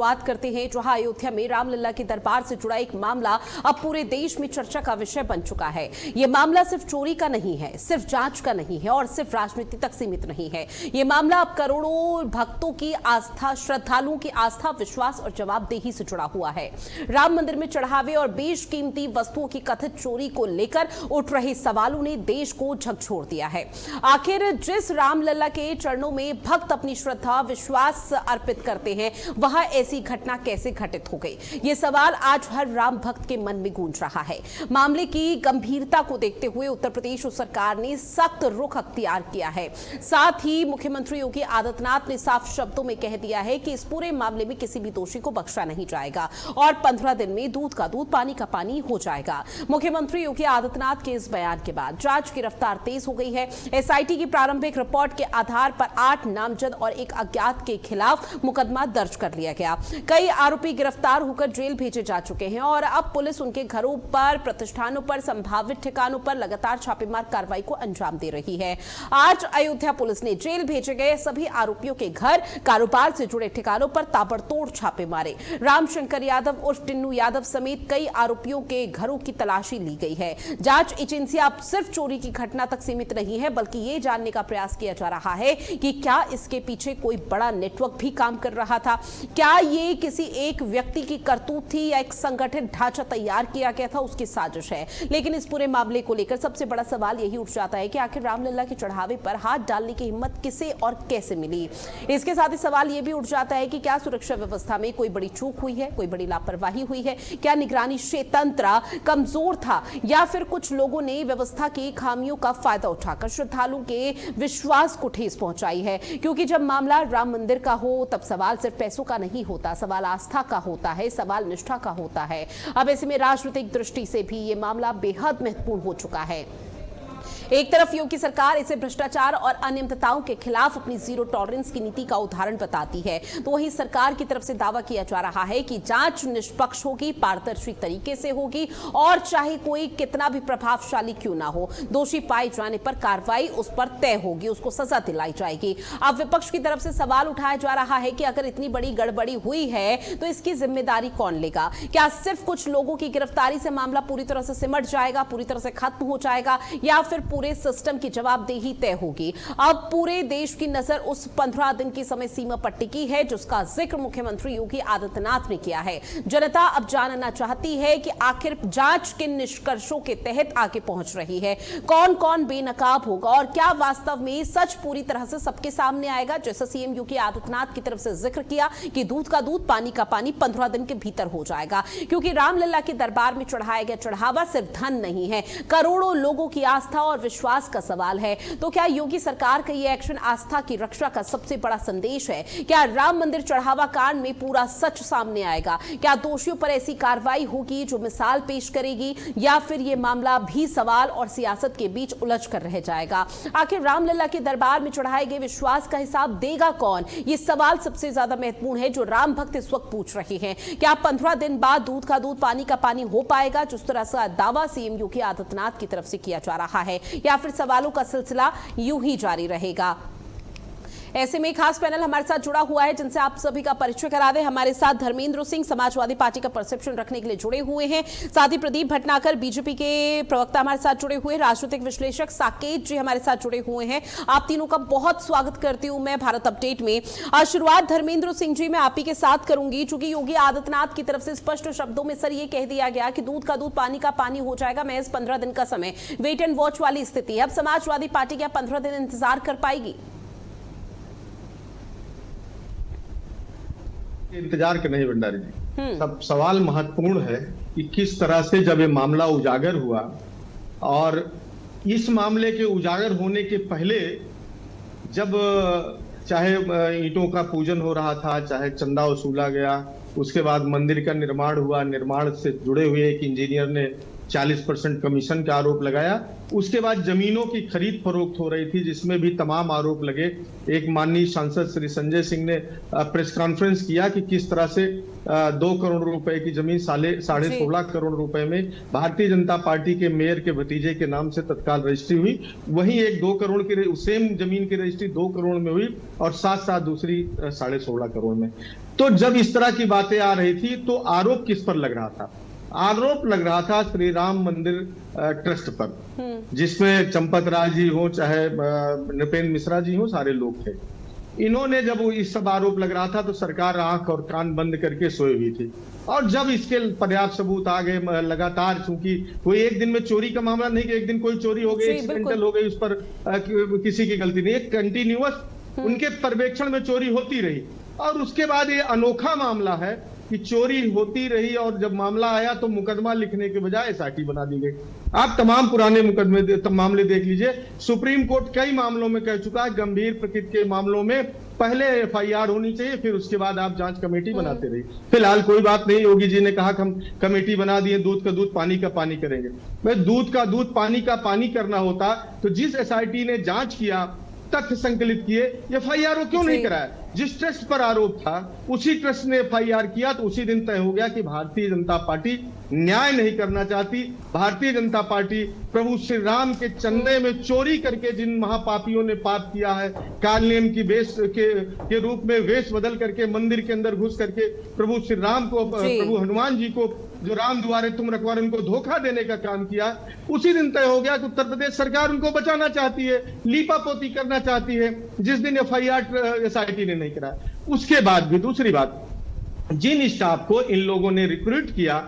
शुरुआत करते हैं, जहां अयोध्या में रामलला के दरबार से जुड़ा एक मामला अब पूरे देश में चर्चा का विषय बन चुका है। यह मामला सिर्फ चोरी का नहीं है, सिर्फ जांच का नहीं है और सिर्फ राजनीति तक सीमित नहीं है। यह मामला अब करोड़ों भक्तों की आस्था, श्रद्धालुओं की आस्था, विश्वास और जवाबदेही से जुड़ा हुआ है। राम मंदिर में चढ़ावे और बेशकीमती वस्तुओं की कथित चोरी को लेकर उठ रहे सवालों ने देश को झकझोर दिया है। आखिर जिस रामलला के चरणों में भक्त अपनी श्रद्धा, विश्वास अर्पित करते हैं, वहां ऐसी घटना कैसे घटित हो गई? ये सवाल आज हर राम भक्त के मन में गूंज रहा है। मामले की गंभीरता को देखते हुए उत्तर प्रदेश सरकार ने सख्त रुख अख्तियार किया है। साथ ही मुख्यमंत्री योगी आदित्यनाथ ने साफ शब्दों में कह दिया है कि इस पूरे मामले में किसी भी दोषी को बख्शा नहीं जाएगा और 15 दिन में दूध का दूध, पानी का पानी हो जाएगा। मुख्यमंत्री योगी आदित्यनाथ के इस बयान के बाद जांच की रफ्तार तेज हो गई है। एसआईटी की प्रारंभिक रिपोर्ट के आधार पर 8 नामजद और एक अज्ञात के खिलाफ मुकदमा दर्ज कर लिया गया। कई आरोपी गिरफ्तार होकर जेल भेजे जा चुके हैं और अब पुलिस उनके घरों पर, प्रतिष्ठानों पर, संभावित ठिकानों पर लगातार छापेमार कार्रवाई को अंजाम दे रही है। आज अयोध्या पुलिस ने जेल भेजे गए सभी आरोपियों के घर, कारोबार से जुड़े ठिकानों पर ताबड़तोड़ छापे मारे। रामशंकर यादव उर्फ टिन्नू यादव समेत कई आरोपियों के घरों की तलाशी ली गई है। जांच एजेंसियां अब सिर्फ चोरी की घटना तक सीमित नहीं है, बल्कि यह जानने का प्रयास किया जा रहा है कि क्या इसके पीछे कोई बड़ा नेटवर्क भी काम कर रहा था। क्या ये किसी एक व्यक्ति की करतूत थी या एक संगठित ढांचा तैयार किया गया था, उसकी साजिश है। लेकिन इस पूरे मामले को लेकर सबसे बड़ा सवाल यही उठ जाता है कि आखिर रामलला के चढ़ावे पर हाथ डालने की हिम्मत किसे और कैसे मिली। इसके साथ ही सवाल यह भी उठ जाता है कि क्या सुरक्षा व्यवस्था में कोई बड़ी चूक हुई है, कोई बड़ी लापरवाही हुई है, क्या निगरानी तंत्र कमजोर था या फिर कुछ लोगों ने व्यवस्था की खामियों का फायदा उठाकर श्रद्धालुओं के विश्वास को ठेस पहुंचाई है। क्योंकि जब मामला राम मंदिर का हो तब सवाल सिर्फ पैसों का नहीं होता, सवाल आस्था का होता है, सवाल निष्ठा का होता है। अब ऐसे में राजनीतिक दृष्टि से भी ये मामला बेहद महत्वपूर्ण हो चुका है। एक तरफ योगी सरकार इसे भ्रष्टाचार और अनियमितताओं के खिलाफ अपनी जीरो टॉलरेंस की नीति का उदाहरण बताती है, तो वहीं सरकार की तरफ से दावा किया जा रहा है कि जांच निष्पक्ष होगी, पारदर्शी तरीके से होगी और चाहे कोई कितना भी प्रभावशाली क्यों ना हो, दोषी पाए जाने पर कार्रवाई उस पर तय होगी, उसको सजा दिलाई जाएगी। अब विपक्ष की तरफ से सवाल उठाया जा रहा है कि अगर इतनी बड़ी गड़बड़ी हुई है तो इसकी जिम्मेदारी कौन लेगा? क्या सिर्फ कुछ लोगों की गिरफ्तारी से मामला पूरी तरह से सिमट जाएगा, पूरी तरह से खत्म हो जाएगा, या फिर पूरे सिस्टम की जवाबदेही तय होगी? अब पूरे देश की नजर उस 15 दिन की समय सीमा पर टिकी है जिसका जिक्र मुख्यमंत्री योगी आदित्यनाथ ने किया है। जनता अब जानना चाहती है कि आखिर जांच के निष्कर्षों के तहत आगे पहुंच रही है, कौन कौन बेनकाब होगा और क्या वास्तव में सच पूरी तरह से सबके सामने आएगा, जैसा सीएम योगी आदित्यनाथ की तरफ से जिक्र किया कि दूध का दूध, पानी का पानी 15 दिन के भीतर हो जाएगा। क्योंकि रामलला के दरबार में चढ़ाया गया चढ़ावा सिर्फ धन नहीं है, करोड़ों लोगों की आस्था और विश्वास का सवाल है। तो क्या योगी सरकार का यह एक्शन आस्था की रक्षा का सबसे बड़ा संदेश है? क्या राम मंदिर चढ़ावा कांड में पूरा सच सामने आएगा? क्या दोषियों पर ऐसी कार्रवाई होगी जो मिसाल पेश करेगी, या फिर यह मामला भी सवाल और सियासत के बीच उलझ कर रह जाएगा? आखिर रामलला के दरबार में चढ़ाए गए विश्वास का हिसाब देगा कौन? यह सवाल सबसे ज्यादा महत्वपूर्ण है जो राम भक्त इस वक्त पूछ रहे हैं। क्या 15 दिन बाद दूध का दूध, पानी का पानी हो पाएगा, जिस तरह से दावा सीएम योगी आदित्यनाथ की तरफ से किया जा रहा है, या फिर सवालों का सिलसिला यूं ही जारी रहेगा? ऐसे में खास पैनल हमारे साथ जुड़ा हुआ है जिनसे आप सभी का परिचय करा दें। हमारे साथ धर्मेंद्र सिंह समाजवादी पार्टी का परसेप्शन रखने के लिए जुड़े हुए हैं, साथ ही प्रदीप भटनागर बीजेपी के प्रवक्ता हमारे साथ जुड़े हुए हैं, राजनीतिक विश्लेषक साकेत जी हमारे साथ जुड़े हुए हैं। आप तीनों का बहुत स्वागत करती हूं मैं भारत अपडेट में। आज शुरुआत धर्मेंद्र सिंह जी मैं आप ही के साथ करूंगी, चूंकि योगी आदित्यनाथ की तरफ से स्पष्ट शब्दों में सर ये कह दिया गया कि दूध का दूध, पानी का पानी हो जाएगा, महज 15 दिन का समय, वेट एंड वॉच वाली स्थिति है। अब समाजवादी पार्टी क्या 15 दिन इंतजार कर पाएगी? इंतजार के नहीं भंडारी जी, सब सवाल महत्वपूर्ण है कि किस तरह से जब ये मामला उजागर हुआ और इस मामले के उजागर होने के पहले जब चाहे ईंटों का पूजन हो रहा था, चाहे चंदा वसूला गया, उसके बाद मंदिर का निर्माण हुआ, निर्माण से जुड़े हुए एक इंजीनियर ने 40% कमीशन का आरोप लगाया। उसके बाद जमीनों की खरीद फरोख्त हो रही थी जिसमें भी तमाम आरोप लगे। एक माननीय सांसद श्री संजय सिंह ने प्रेस कॉन्फ्रेंस किया कि किस तरह से 2 करोड़ रुपए की जमीन 16.5 करोड़ रुपए में भारतीय जनता पार्टी के मेयर के भतीजे के नाम से तत्काल रजिस्ट्री हुई। वहीं एक 2 करोड़ की सेम जमीन की रजिस्ट्री 2 करोड़ में हुई और साथ साथ दूसरी 16.5 करोड़ में। तो जब इस तरह की बातें आ रही थी तो आरोप किस पर लग रहा था? आरोप लग रहा था श्री राम मंदिर ट्रस्ट पर, जिसमें चंपत राय जी हो चाहे नृपेंद्र मिश्रा जी हो, सारे लोग थे। इन्होंने जब इस सब आरोप लग रहा था तो सरकार आंख और कान बंद करके सोई हुई थी। और जब इसके पर्याप्त सबूत आ गए लगातार, चूंकि कोई एक दिन में चोरी का मामला नहीं कि एक दिन कोई चोरी हो गई, एक्सीडेंटल हो गई, उस पर किसी की गलती नहीं, एक कंटिन्यूअस उनके पर्यवेक्षण में चोरी होती रही। और उसके बाद ये अनोखा मामला है कि चोरी होती रही और जब मामला आया तो मुकदमा लिखने के बजाय एसआईटी बना दी गई। आप तमाम पुराने मामले देख लीजिए। सुप्रीम कोर्ट कई मामलों में कह चुका है गंभीर प्रकृति के मामलों में पहले एफआईआर होनी चाहिए, फिर उसके बाद आप जांच कमेटी बनाते रहिए। फिलहाल कोई बात नहीं, योगी जी ने कहा कि हम कमेटी बना दिए, दूध का दूध पानी का पानी करेंगे। भाई दूध का दूध पानी का पानी करना होता तो जिस एसआईटी ने जांच किया, तथ्य संकलित किए, एफआईआर क्यों नहीं कराया? जिस ट्रस्ट पर आरोप था उसी ट्रस्ट ने एफआईआर किया तो उसी दिन तय हो गया कि भारतीय जनता पार्टी न्याय नहीं करना चाहती। भारतीय जनता पार्टी प्रभु श्री राम के चंदे में चोरी करके जिन महापापियों ने पाप किया है, काल नियम की वेश के रूप में वेश बदल करके मंदिर के अंदर घुस करके प्रभु श्री राम को, प्रभु हनुमान जी को, जो राम द्वारे तुम रखवारे, उनको धोखा देने का काम किया, उसी दिन तय हो गया कि उत्तर प्रदेश सरकार उनको बचाना चाहती है, लीपापोती करना चाहती है, जिस दिन एफआईआर एसआईटी ने नहीं कराया। उसके बाद भी दूसरी बात, जिन स्टाफ को इन लोगों ने रिक्रूट किया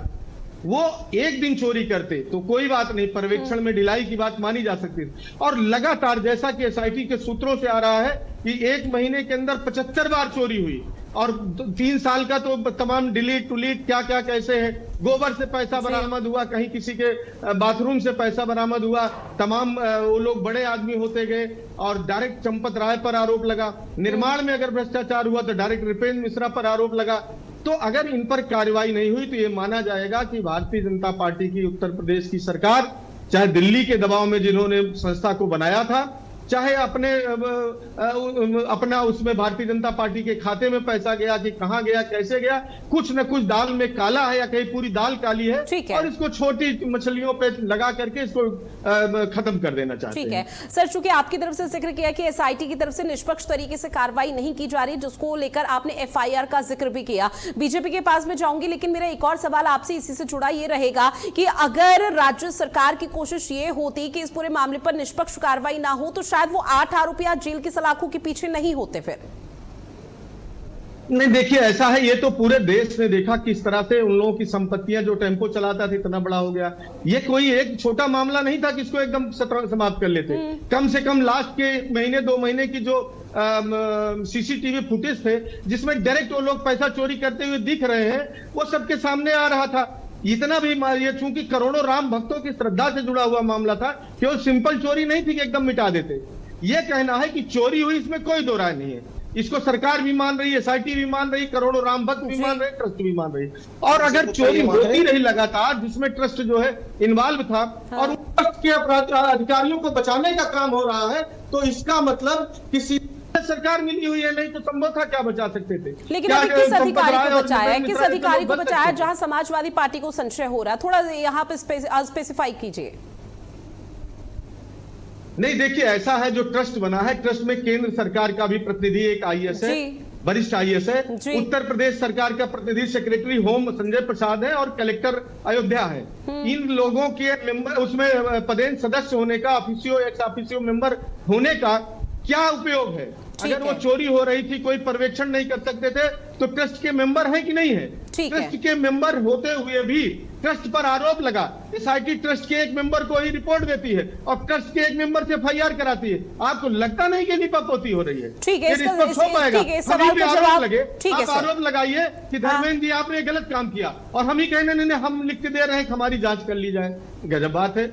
वो एक दिन चोरी करते तो कोई बात नहीं, पर्यवेक्षण में ढिलाई की बात मानी जा सकती थी। और लगातार जैसा कि एसआईटी के सूत्रों से आ रहा है कि 1 महीने के अंदर 75 बार चोरी हुई और 3 साल का तो तमाम डिलीट टुलीट क्या क्या कैसे है। गोबर से पैसा बरामद हुआ, कहीं किसी के बाथरूम से पैसा बरामद हुआ, तमाम वो लोग बड़े आदमी होते गए और डायरेक्ट चंपत राय पर आरोप लगा। निर्माण में अगर भ्रष्टाचार हुआ तो डायरेक्ट नृपेंद्र मिश्रा पर आरोप लगा। तो अगर इन पर कार्रवाई नहीं हुई तो ये माना जाएगा कि भारतीय जनता पार्टी की उत्तर प्रदेश की सरकार, चाहे दिल्ली के दबाव में जिन्होंने संस्था को बनाया था, चाहे अपना उसमें भारतीय जनता पार्टी के खाते में पैसा गया कि कहां गया, कैसे गया, कुछ न कुछ दाल में काला है या कहीं पूरी दाल काली है, और इसको छोटी मछलियों पे लगा करके इसको खत्म कर देना चाहते हैं। ठीक है सर, चूंकि आपकी तरफ से जिक्र किया कि एसआईटी की तरफ से निष्पक्ष तरीके से कार्रवाई नहीं की जा रही, जिसको लेकर आपने एफआईआर का जिक्र भी किया, बीजेपी के पास में जाऊंगी, लेकिन मेरा एक और सवाल आपसे इसी से जुड़ा ये रहेगा कि अगर राज्य सरकार की कोशिश ये होती कि इस पूरे मामले पर निष्पक्ष कार्रवाई ना हो तो शायद वो 8 आरोपी आज जेल की सलाखों के पीछे नहीं होते। फिर नहीं, देखिए ऐसा है, ये तो पूरे देश ने देखा किस तरह से उन लोगों की संपत्तियां, जो टेम्पो चलाता था इतना बड़ा हो गया। ये कोई एक छोटा मामला नहीं था कि इसको एकदम समाप्त कर लेते। कम से कम लास्ट के महीने 2 महीने की जो सीसीटीवी फुटेज थे जिसमें डायरेक्ट वो लोग पैसा चोरी करते हुए दिख रहे हैं, वो सबके सामने आ रहा था। इतना भी ये चूंकि करोड़ों राम भक्तों की श्रद्धा से जुड़ा हुआ मामला था, केवल सिंपल चोरी नहीं थी कि एकदम मिटा देते। ये कहना है कि चोरी हुई, इसमें कोई दो राय नहीं है। इसको सरकार भी मान रही है, एसआईटी भी मान रही, करोड़ों राम भक्त भी मान रहे, ट्रस्ट भी मान रही। और अगर चोरी होती रही लगातार, जिसमें ट्रस्ट जो है इन्वॉल्व था, और ट्रस्ट के अधिकारियों को बचाने का काम हो रहा है, तो इसका मतलब किसी सरकार मिली हुई है, नहीं तो संभव था क्या बचा सकते थे। लेकिन अभी किस अधिकारी को बचाया, किस अधिकारी को बचाया जहां समाजवादी पार्टी को संशय हो रहा है? थोड़ा यहाँ पे स्पेसिफाई कीजिए। नहीं, देखिए ऐसा है, जो ट्रस्ट बना है, ट्रस्ट में केंद्र सरकार का भी प्रतिनिधि एक आईएएस है, वरिष्ठ आईएएस है, उत्तर प्रदेश सरकार का प्रतिनिधि सेक्रेटरी होम संजय प्रसाद है और कलेक्टर अयोध्या है। इन लोगों के मेंबर, उसमें पदेन सदस्य होने का, ऑफिसियो एक्स ऑफिसियो मेंबर होने का क्या उपयोग है? अगर वो चोरी हो रही थी, कोई पर्यवेक्षण नहीं कर सकते थे, तो ट्रस्ट के मेंबर है कि नहीं है? ट्रस्ट के मेंबर होते हुए भी ट्रस्ट पर आरोप लगा, एसआईटी ट्रस्ट के एक मेंबर को ही रिपोर्ट देती है और ट्रस्ट के एक मेंबर से एफआईआर कराती है। आपको लगता नहीं कि लीपापोती हो रही है? ठीक है, आप आरोप लगाइए कि धर्मेंद्र जी आपने गलत काम किया और हम ही कहने नहीं, हम लिख के दे रहे हैं हमारी जांच कर ली जाए। गजब बात है।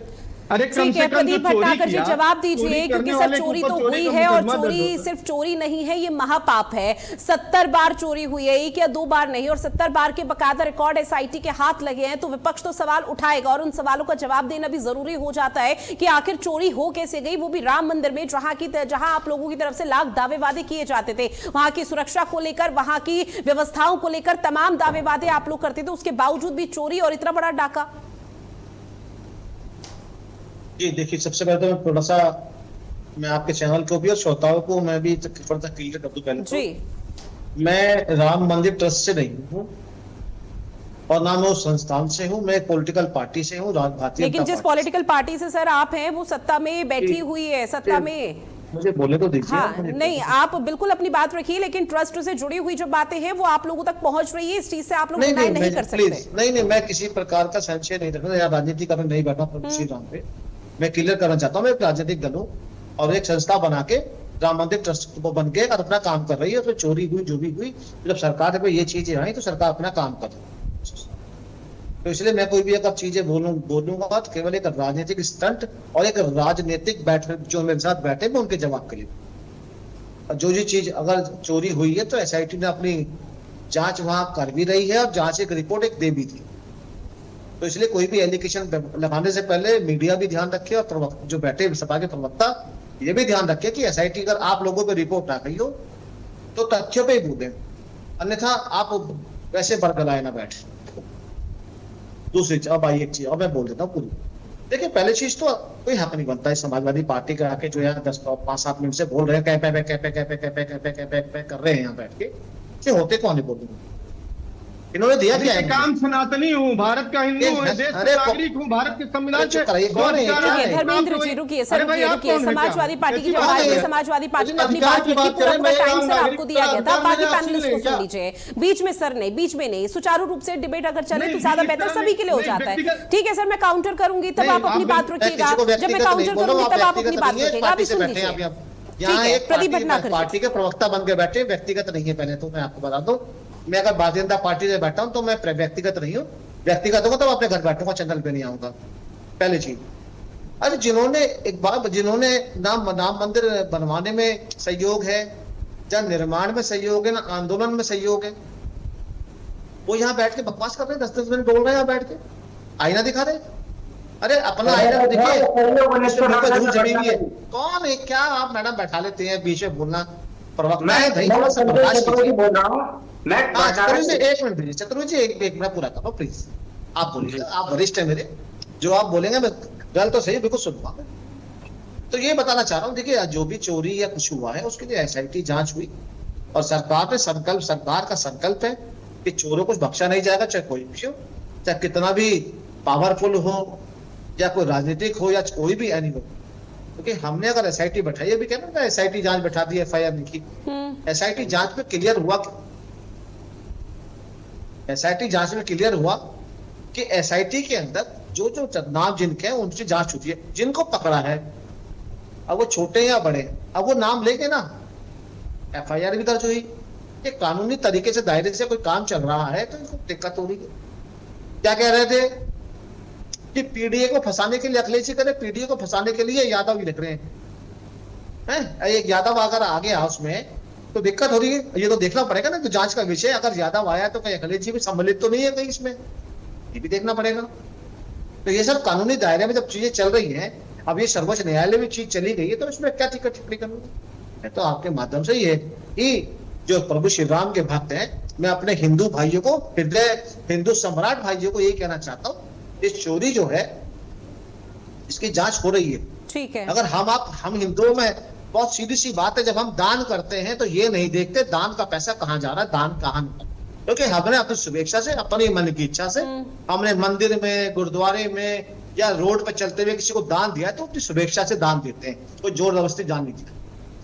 अरे कम ठीक से है, कम जो प्रदीप चोरी भटनागर जी किया, जवाब चोरी दीजिए, करने क्योंकि सर वाले के चोरी ऊपर तो चोरी हुई का है और मुकदमा दर्ज चोरी होता है। सिर्फ चोरी नहीं है, ये महापाप है। 70 बार चोरी हुई है, 1 या 2 बार नहीं, और 70 बार के बकायदा रिकॉर्ड एसआईटी के हाथ लगे हैं, तो विपक्ष तो सवाल उठाएगा और उन सवालों का जवाब देना भी जरूरी हो जाता है कि आखिर चोरी हो कैसे गई, वो भी राम मंदिर में, जहां आप लोगों की तरफ से लाख दावे वादे किए जाते थे, वहां की सुरक्षा को लेकर, वहां की व्यवस्थाओं को लेकर तमाम दावे वादे आप लोग करते थे, उसके बावजूद भी चोरी और इतना बड़ा डाका। जी देखिए, सबसे पहले तो मैं थोड़ा सा मैं आपके चैनल को भी और श्रोताओं को मैं भी थोड़ा सा क्लियर कर दूं। पहले जी, तो मैं राम मंदिर ट्रस्ट से नहीं हूँ और ना मैं उस संस्थान से हूँ, मैं एक पॉलिटिकल पार्टी से हूँ, भारतीय लेकिन जनता जिस पार्टी पॉलिटिकल पार्टी से सर आप हैं, वो सत्ता में बैठी हुई है, सत्ता में। मुझे बोलने तो दीजिए। हाँ, नहीं, आप बिल्कुल अपनी बात रखिए, लेकिन ट्रस्ट से जुड़ी हुई जो बातें हैं वो आप लोगों तक पहुंच रही है, इस चीज से आप लोग डिनाई नहीं कर सकते। नहीं, मैं किसी प्रकार का संशय नहीं रखना या राजनीति करने नहीं बैठा प्रभु श्री राम पे। मैं क्लियर करना चाहता हूँ, मैं एक राजनीतिक दल हूँ और एक संस्था बना के राम मंदिर ट्रस्ट को बन के और अपना काम कर रही है। उसमें चोरी हुई जो भी हुई, जब सरकार पे ये चीजें आई तो सरकार अपना काम कर रही है। तो इसलिए मैं कोई भी अगर चीजें बोलूंगा तो केवल एक राजनीतिक स्टंट और एक राजनीतिक जो मेरे साथ बैठे मैं उनके जवाब के लिए। जो चीज अगर चोरी हुई है तो एसआईटी ने अपनी जांच वहां कर भी रही है और जांच एक रिपोर्ट एक दे भी दी। तो इसलिए कोई भी एलिगेशन लगाने से पहले मीडिया भी ध्यान रखे और जो बैठे सपा के प्रवक्ता ये भी ध्यान रखे कि एसआईटी अगर आप लोगों पे रिपोर्ट आ गई हो तो तथ्यों पे ही बोले, अन्यथा आप वैसे बरगलाए ना बैठे। दूसरी चीज, अब आई एक चीज और मैं बोल देता हूँ पूरी। देखिए, पहले चीज तो कोई हक नहीं बनता है समाजवादी पार्टी का आके जो यार 5-7 मिनट से बोल रहे हैं कैपे कर रहे हैं यहाँ बैठ के होते कौन है बोलूंगा। इन्होंने दिया क्या है? काम सनातनी हूँ, भारत का हिंदू हूँ, देश का नागरिक हूँ, भारत के संविधान से। धर्मेंद्र जी रुकिए सर, रुकिए। समाजवादी पार्टी की जब बात हुई, समाजवादी पार्टी ने अपनी बात रखी, पूरा टाइम सर आपको दिया गया था, बाकी पैनलिस्ट को सुन लीजिए, बीच में सर नहीं, बीच में नहीं, सुचारू रूप से डिबेट अगर चले तो ज्यादा बेहतर सभी के लिए हो जाता है। ठीक है सर, मैं काउंटर करूंगी तब आप अपनी बात रखिएगा, जब मैं काउंटर करूंगी तब आप अपनी बात रखिएगा। अभी सुन लीजिए, यहाँ एक प्रदीप भटनागर पार्टी के प्रवक्ता बन के बैठे, व्यक्तिगत नहीं है। पहले तो मैं आपको बता दूं, मैं अगर भारतीय जनता पार्टी से बैठा हूं तो मैं व्यक्तिगत नहीं हूं। व्यक्तिगत होगा तो अपने घर बैठूंगा, चैनल पे नहीं आऊंगा। पहली चीज, अरे जिन्होंने नाम मंदिर बनवाने में सहयोग है, या निर्माण में सहयोग है, ना आंदोलन में सहयोग है, वो यहाँ बैठ के बकवास कर रहे हैं, 10-10 मिनट बोल रहे हैं यहाँ बैठ के, आईना दिखा रहे। अरे अपना आईना देखिए, झूठ जमी हुई है। कौन है? क्या आप मैडम बैठा लेते हैं बीच में बोलना? प्रवक्ता है, एक मिनट दीजिए चतुर्वेदी जी, एक मिनट पूरा करो प्लीज। आप बोलिए, आप वरिष्ठ है मेरे, जो आप बोलेंगे मैं गल तो सही बिल्कुल सुनूंगा। तो ये बताना चाह रहा हूँ, देखिए जो भी चोरी या कुछ हुआ है उसके लिए एसआईटी जांच हुई और सरकार का संकल्प है कि चोरों को बख्शा नहीं जाएगा, चाहे कोई भी हो, चाहे कितना भी पावरफुल हो या कोई राजनीतिक हो या कोई भी एनी हो। क्योंकि हमने अगर एसआईटी बैठाई, ये भी कहना ना एसआईटी जांच बैठा दी, एफआईआर लिखी, एसआईटी जांच में क्लियर हुआ, एसआईटी जांच में क्लियर हुआ कि एसआईटी के अंदर जो नाम जिनके हैं उनकी जांच होती है, जिनको पकड़ा है, अब वो छोटे या बड़े, अब वो नाम लेके ना एफआईआर भी दर्ज हुई। ये कानूनी तरीके से दायरे से कोई काम चल रहा है तो इनको दिक्कत हो रही है। क्या कह रहे थे कि पीडीए को फंसाने के लिए अखिलेश जी करे, पीडीए को फंसाने के लिए यादव ही लिख रहे हैं। एक यादव अगर आ गया उसमें तो दिक्कत हो रही है, ये तो देखना पड़ेगा ना। तो जांच का विषय अगर यादव आया तो कहीं अखिलेश जी भी सम्मिलित तो नहीं है कहीं इसमें, ये भी देखना पड़ेगा। तो ये सब कानूनी दायरे में जब चीजें चल रही हैं, अब ये सर्वोच्च न्यायालय में चीज चली गई है तो इसमें क्या टिप्पणी करूंगा? मैं तो आपके माध्यम से ये कि जो प्रभु श्री राम के भक्त हैं, मैं अपने हिंदू भाइयों को, हिंदू सम्राट भाइयों को यही कहना चाहता हूँ, इस चोरी जो है इसकी जांच हो रही है। ठीक है। अगर हम हिंदुओं में बहुत सीधी सी बात है, जब हम दान करते हैं तो ये नहीं देखते दान का पैसा कहाँ जा रहा है, दान कहाँ, क्योंकि हमने अपनी शुभेच्छा से, अपनी मन की इच्छा से हमने मंदिर में, गुरुद्वारे में या रोड पर चलते हुए किसी को दान दिया है तो अपनी शुभेच्छा से दान देते हैं, कोई जोर जबरदस्ती दान नहीं दिया।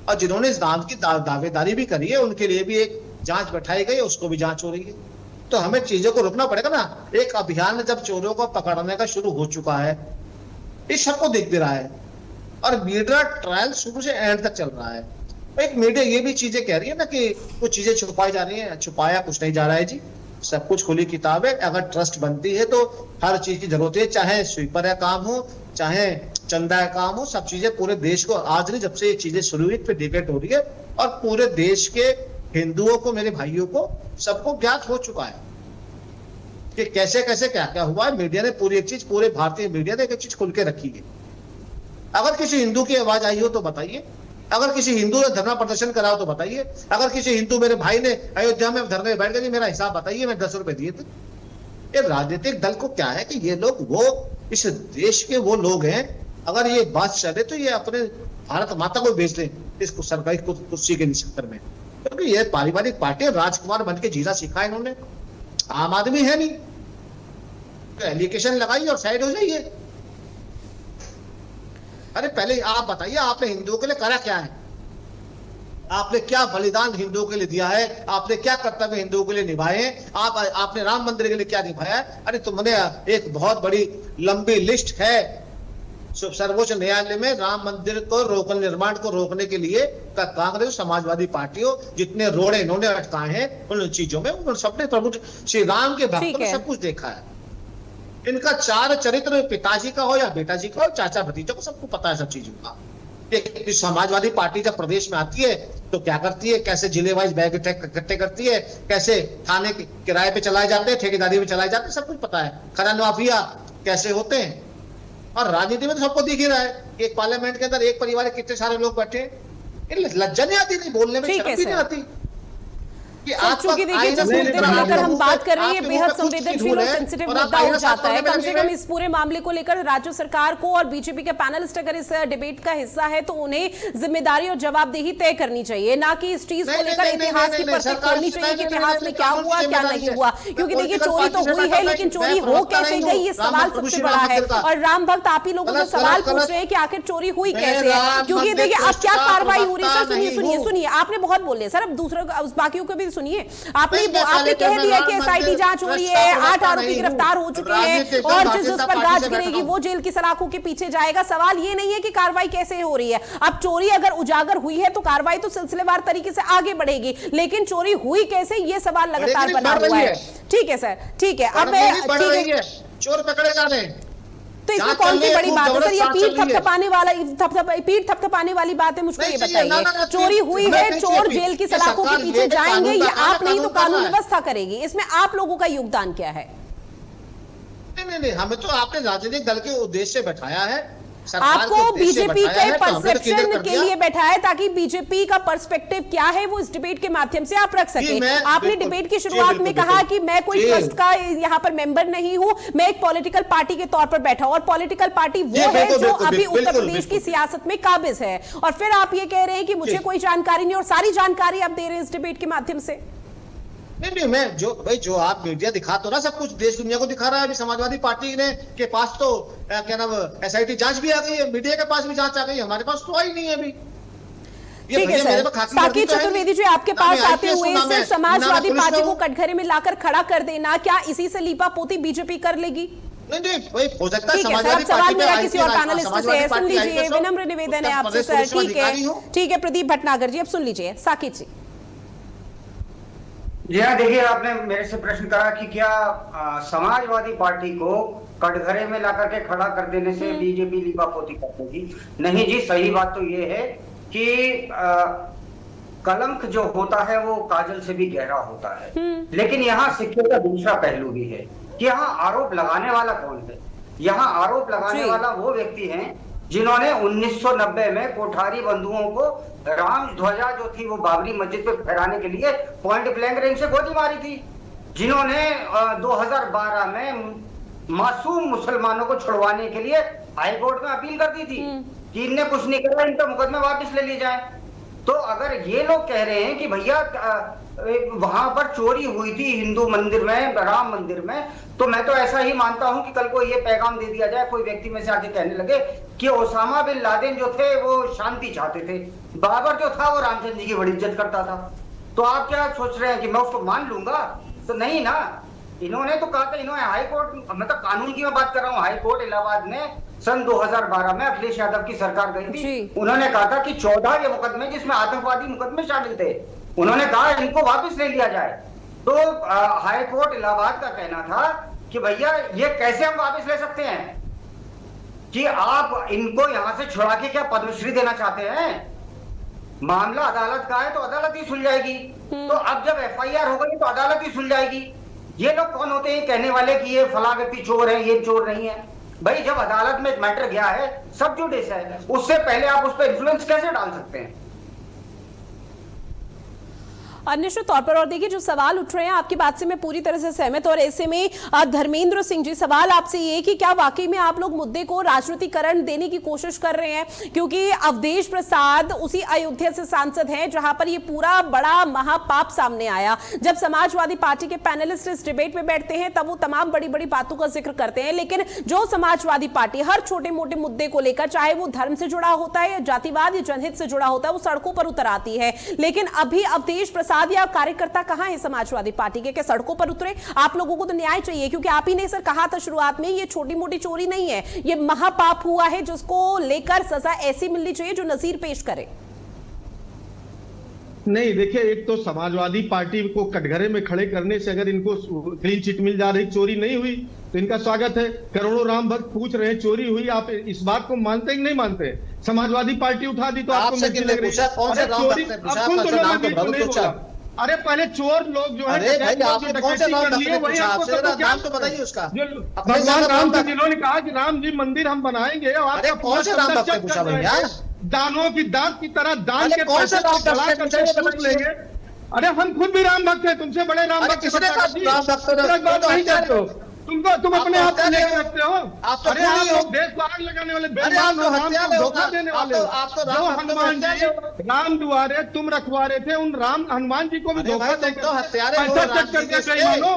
और जिन्होंने इस दान की दावेदारी भी करी है उनके लिए भी एक जांच बैठाई गई है, उसको भी जांच हो रही है। तो हमें चीजों को रोकना पड़ेगा ना। एक अभियान जब चोरों को पकड़ने का शुरू हो चुका है, इस सबको देख भी रहा है और मीडिया ट्रायल शुरू से एंड तक चल रहा है। एक मीडिया ये भी चीजें कह रही है ना कि कुछ चीजें छुपाई जा रही हैं, छुपाया कुछ नहीं जा रहा है जी, सब कुछ खुली किताब है। अगर ट्रस्ट बनती है तो हर चीज की जरूरत है, चाहे स्वीपर का काम हो, चाहे चंदा का काम हो, सब चीजें पूरे देश को, आज नहीं जब से ये चीजें शुरू हुई पे डिबेट हो रही है और पूरे देश के हिंदुओं को, मेरे भाइयों को, सबको ज्ञात हो चुका है कि कैसे कैसे क्या क्या हुआ है। मीडिया ने पूरी एक चीज, पूरे भारतीय मीडिया ने एक चीज खुल के रखी है। अगर किसी हिंदू की आवाज आई हो तो बताइए, अगर किसी हिंदू ने धरना प्रदर्शन करा हो तो बताइए, अगर किसी हिंदू मेरे भाई ने अयोध्या में धरने में बैठ गए, मेरा हिसाब बताइए, मैं 10 रुपए दिए थे। ये राजनीतिक दल को क्या है कि ये लोग, वो इस देश के वो लोग हैं, अगर ये बात चले तो ये अपने भारत माता को बेच दें इसको सरकारी कुर्सी के चक्कर में, क्योंकि ये पारिवारिक पार्टी, राजकुमार बन के जीना सीखा है इन्होंने, आम आदमी है नहीं। तो एलिगेशन लगाइए और साइड हो जाइए। अरे पहले आप बताइए, आपने हिंदुओं के लिए करा क्या है? आपने क्या बलिदान हिंदुओं के लिए दिया है? आपने क्या कर्तव्य हिंदुओं के लिए निभाए हैं? आपने राम मंदिर के लिए क्या निभाया है? अरे तुमने एक बहुत बड़ी लंबी लिस्ट है सर्वोच्च न्यायालय में राम मंदिर को रोकने, निर्माण को रोकने के लिए कांग्रेस, समाजवादी पार्टियों, जितने रोड़े इन्होंने अटकाए हैं उन चीजों में, उन सबने प्रभु श्री राम के भक्तों में सब कुछ देखा है। इनका चार चरित्र पिताजी का हो या बेटाजी का हो, चाचा भतीजा को सबको पता है सब चीजों का। एक समाजवादी पार्टी जब प्रदेश में आती है तो क्या करती है, कैसे जिले वाइज बैग इकट्ठे करती है, कैसे थाने किराए पे चलाए जाते हैं, ठेकेदारी में चलाए जाते हैं, सब कुछ पता है। खनन माफिया कैसे होते हैं, और राजनीति में तो सबको दिख ही रहा है। एक पार्लियामेंट के अंदर एक परिवार के कितने सारे लोग बैठे हैं, लज्जा नहीं आती, नहीं बोलने में शर्म भी नहीं आती। चूंकि देखिए, जिस मुद्दे को लेकर हम बात कर रहे हैं बेहद संवेदनशील और सेंसिटिव मुद्दा हो जाता है। कम से कम इस पूरे मामले को लेकर राज्य सरकार को और बीजेपी के पैनलिस्ट अगर इस डिबेट का हिस्सा है तो उन्हें जिम्मेदारी और जवाबदेही तय करनी चाहिए, ना कि इस चीज को लेकर इतिहास की परतें खोलनी चाहिए कि इतिहास में क्या हुआ क्या नहीं हुआ। क्योंकि देखिए, चोरी तो हुई है, लेकिन चोरी हो कैसे गई, ये सवाल सबसे बड़ा है। और राम भक्त आप ही लोगों से सवाल पूछ रहे हैं कि आखिर चोरी हुई कैसे है। क्योंकि देखिए, अब क्या कार्रवाई हो रही है? सर सुनिए, आपने बहुत बोल लिया सर, अब दूसरे बाकियों को भी सुनिए। आपने कह दिया कि एसआईटी जांच हो रही है, 8 आरोपी गिरफ्तार हो चुके हैं और जिस पर गाज गिरेगी वो जेल की सलाखों के पीछे जाएगा। सवाल ये नहीं है कि कार्रवाई कैसे हो रही है। अब चोरी अगर उजागर हुई है तो कार्रवाई तो सिलसिलेवार तरीके से आगे बढ़ेगी, लेकिन चोरी हुई कैसे, ये सवाल लगातार बना हुआ है। ठीक है सर, ठीक है। अब चोर पकड़े जा रहे हैं तो इसमें कौन सी बड़ी बात है सर? ये पीठ थपथपाने वाली बात है, मुझको ये बताइए। चोरी हुई है, चोर जेल की सलाखों के पीछे जाएंगे, ये आप नहीं तो कानून व्यवस्था करेगी। इसमें आप लोगों का योगदान क्या है? नहीं, हमें तो आपने राजनीतिक दल के उद्देश्य से बैठाया है, आपको बीजेपी के परसेप्शन के लिए बैठाया है, ताकि बीजेपी का पर्सपेक्टिव क्या है वो इस डिबेट के माध्यम से आप रख सके। आपने डिबेट की शुरुआत में कहा कि मैं कोई ट्रस्ट का यहाँ पर मेंबर नहीं हूं, मैं एक पॉलिटिकल पार्टी के तौर पर बैठा हूं, और पॉलिटिकल पार्टी वो है जो अभी उत्तर प्रदेश की सियासत में काबिज है। और फिर आप ये कह रहे हैं कि मुझे कोई जानकारी नहीं, और सारी जानकारी आप दे रहे हैं इस डिबेट के माध्यम से। नहीं, मैं जो आप मीडिया दिखा तो ना सब कुछ देश दुनिया को दिखा रहा है। अभी समाजवादी पार्टी ने के पास तो क्या नाम, एसआईटी जांच भी आ गई है, मीडिया के पास भी जांच आ गई है, हमारे पास तो आई नहीं है अभी। ठीक है सर, साकेत चतुर्वेदी जी आपके पास आते हुए सिर्फ समाजवादी पार्टी को कटघरे में लाकर खड़ा कर देना, क्या इसी से लीपा पोती बीजेपी कर लेगी? नहीं, वही हो सकता है। समाजवादी सवाल मेरा किसी और पैनलिस्ट से सुन लीजिए, विनम्र निवेदन है आपसे सर। ठीक है प्रदीप भटनागर जी, अब सुन लीजिए साकेत जी। जी हाँ, देखिए, आपने मेरे से प्रश्न करा कि क्या समाजवादी पार्टी को कटघरे में ला करके खड़ा कर देने से बीजेपी लीपापोती कर देगी? नहीं जी, सही बात तो ये है कि कलंक जो होता है वो काजल से भी गहरा होता है, लेकिन यहाँ सिक्के का दूसरा पहलू भी है कि यहाँ आरोप लगाने वाला कौन है। यहाँ आरोप लगाने वाला वो व्यक्ति हैं जिन्होंने 1990 में कोठारी बंधुओं को राम ध्वजा जो थी वो बाबरी मस्जिद पे फहराने के लिए पॉइंट ब्लैंक रेंज से गोली मारी थी, जिन्होंने 2012 में मासूम मुसलमानों को छुड़वाने के लिए हाई कोर्ट में अपील कर दी थी कि इनने कुछ नहीं करा, इनका मुकदमे वापस ले लिए जाए। तो अगर ये लोग कह रहे हैं कि भैया वहां पर चोरी हुई थी हिंदू मंदिर में, राम मंदिर में, तो मैं तो ऐसा ही मानता हूं कि कल को ये पैगाम दे दिया जाए, कोई व्यक्ति में से आके कहने लगे कि ओसामा बिन लादेन जो थे वो शांति चाहते थे, बाबर जो था वो रामचंद्र जी की बड़ी इज्जत करता था। तो आप क्या सोच रहे हैं कि मैं उसको मान लूंगा? तो नहीं ना, इन्होंने तो कहा था, इन्होंने हाई कोर्ट, मतलब कानून की मैं बात कर रहा हूँ, हाई कोर्ट इलाहाबाद में सन 2012 में अखिलेश यादव की सरकार गई थी, उन्होंने कहा था कि 14 ये मुकदमे जिसमें आतंकवादी मुकदमे शामिल थे, उन्होंने कहा इनको वापस ले लिया जाए। तो हाई कोर्ट इलाहाबाद का कहना था कि भैया ये कैसे हम वापस ले सकते हैं, कि आप इनको यहां से छुड़ा के क्या पद्मश्री देना चाहते हैं? मामला अदालत का है तो अदालत ही सुलझाएगी। तो अब जब एफआईआर हो गई तो अदालत ही सुलझाएगी। ये लोग कौन होते हैं कहने वाले कि ये फला व्यक्ति चोर है, ये चोर नहीं है? भाई जब अदालत में मैटर गया है, सब जुडिस है, उससे पहले आप उस पर इन्फ्लुएंस कैसे डाल सकते हैं? निश्चित तौर पर। और देखिए जो सवाल उठ रहे हैं, आपकी बात से मैं पूरी तरह से सहमत। और ऐसे में धर्मेंद्र सिंह जी, सवाल आपसे ये कि क्या वाकई में आप लोग मुद्दे को राजनीतिकरण देने की कोशिश कर रहे हैं? क्योंकि अवधेश प्रसाद उसी अयोध्या से सांसद हैं जहां पर ये पूरा बड़ा महापाप सामने आया। जब समाजवादी पार्टी के पैनलिस्ट इस डिबेट में बैठते हैं तब वो तमाम बड़ी बड़ी बातों का जिक्र करते हैं, लेकिन जो समाजवादी पार्टी हर छोटे मोटे मुद्दे को लेकर, चाहे वो धर्म से जुड़ा होता है या जातिवाद या जनहित से जुड़ा होता है, वो सड़कों पर उतर आती है। लेकिन अभी अवधेश प्रसाद या कार्यकर्ता कहां है समाजवादी पार्टी के? क्या सड़कों पर उतरे? आप लोगों को तो न्याय चाहिए, क्योंकि आप ही ने सर कहा था शुरुआत में, ये छोटी मोटी चोरी नहीं है, ये महापाप हुआ है जिसको लेकर सजा ऐसी मिलनी चाहिए जो नजीर पेश करे। नहीं, देखिए, एक तो समाजवादी पार्टी को कटघरे में खड़े करने से अगर इनको क्लीन चिट मिल जा रही, चोरी नहीं हुई, तो इनका स्वागत है। करोड़ों राम भक्त पूछ रहे हैं चोरी हुई, आप इस बात को मानते कि नहीं मानते? समाजवादी पार्टी उठा दी तो आपको मिर्ची लग रही है। अरे पहले चोर लोग जो है भगवान राम जी, जिन्होंने कहा कि राम जी मंदिर हम बनाएंगे और दानों की दांत की तरह दान के पैसे लेंगे। अरे हम खुद भी राम भक्त हैं, तुमसे बड़े राम भक्त नहीं करते हो तुमको, तुम अपने आप को लेकर रखते हो। अरे आप लोग देश को आग लगाने वाले बेईमान हो, राम को धोखा देने वाले। जो हनुमान जी राम दुआरे तुम रखवारे थे, उन राम हनुमान जी को भी धोखा देकर पैसा चेक करके बेईमानो।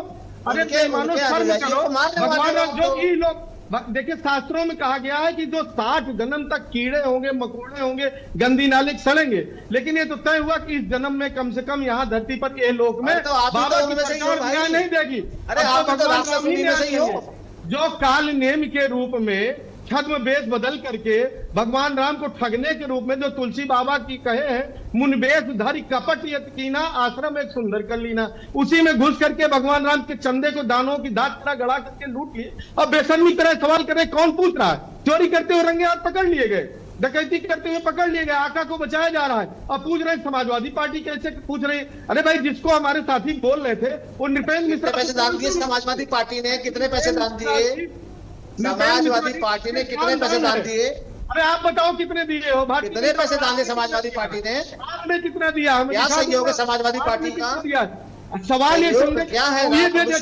अरे बेईमानो, शर्म करो। भगवान जो ये लोग, देखिए शास्त्रों में कहा गया है कि जो 60 जन्म तक कीड़े होंगे, मकोड़े होंगे, गंदी नाले सड़ेंगे, लेकिन ये तो तय हुआ कि इस जन्म में कम से कम यहाँ धरती पर ये लोक में बाबा की सरकार न्याय नहीं देगी। अरे भगवान राम ही न्याय हो, जो काल नेम के रूप में छद्म वेश बदल करके भगवान राम को ठगने के रूप में, जो तुलसी बाबा की कहे हैं, मुनवेश धरि कपट यत कीना, आश्रम एक सुंदर कर लीना, उसी में घुस करके भगवान राम के चंदे को दानों की दांत तरह गड़ा करके लूट लिए। अब बेशर्मी तरह सवाल करे, कौन पूछ रहा है? चोरी करते हुए रंगे हाथ पकड़ लिए गए, डकैती करते हुए पकड़ लिए गए, आका को बचाया जा रहा है। अब पूछ रहे समाजवादी पार्टी कैसे पूछ रही? अरे भाई, जिसको हमारे साथी बोल रहे थे वो नृपेंद्र मिश्रा, पैसे दान दिए समाजवादी पार्टी ने, कितने पैसे दान दिए समाजवादी पार्टी ने, कितने पैसे दान दिए? अरे आप बताओ कितने दिए हो? कितने पैसे दान दिए समाजवादी पार्टी ने? आपने कितना दिया? क्या सहयोग है समाजवादी पार्टी का? सवाल ये क्या है?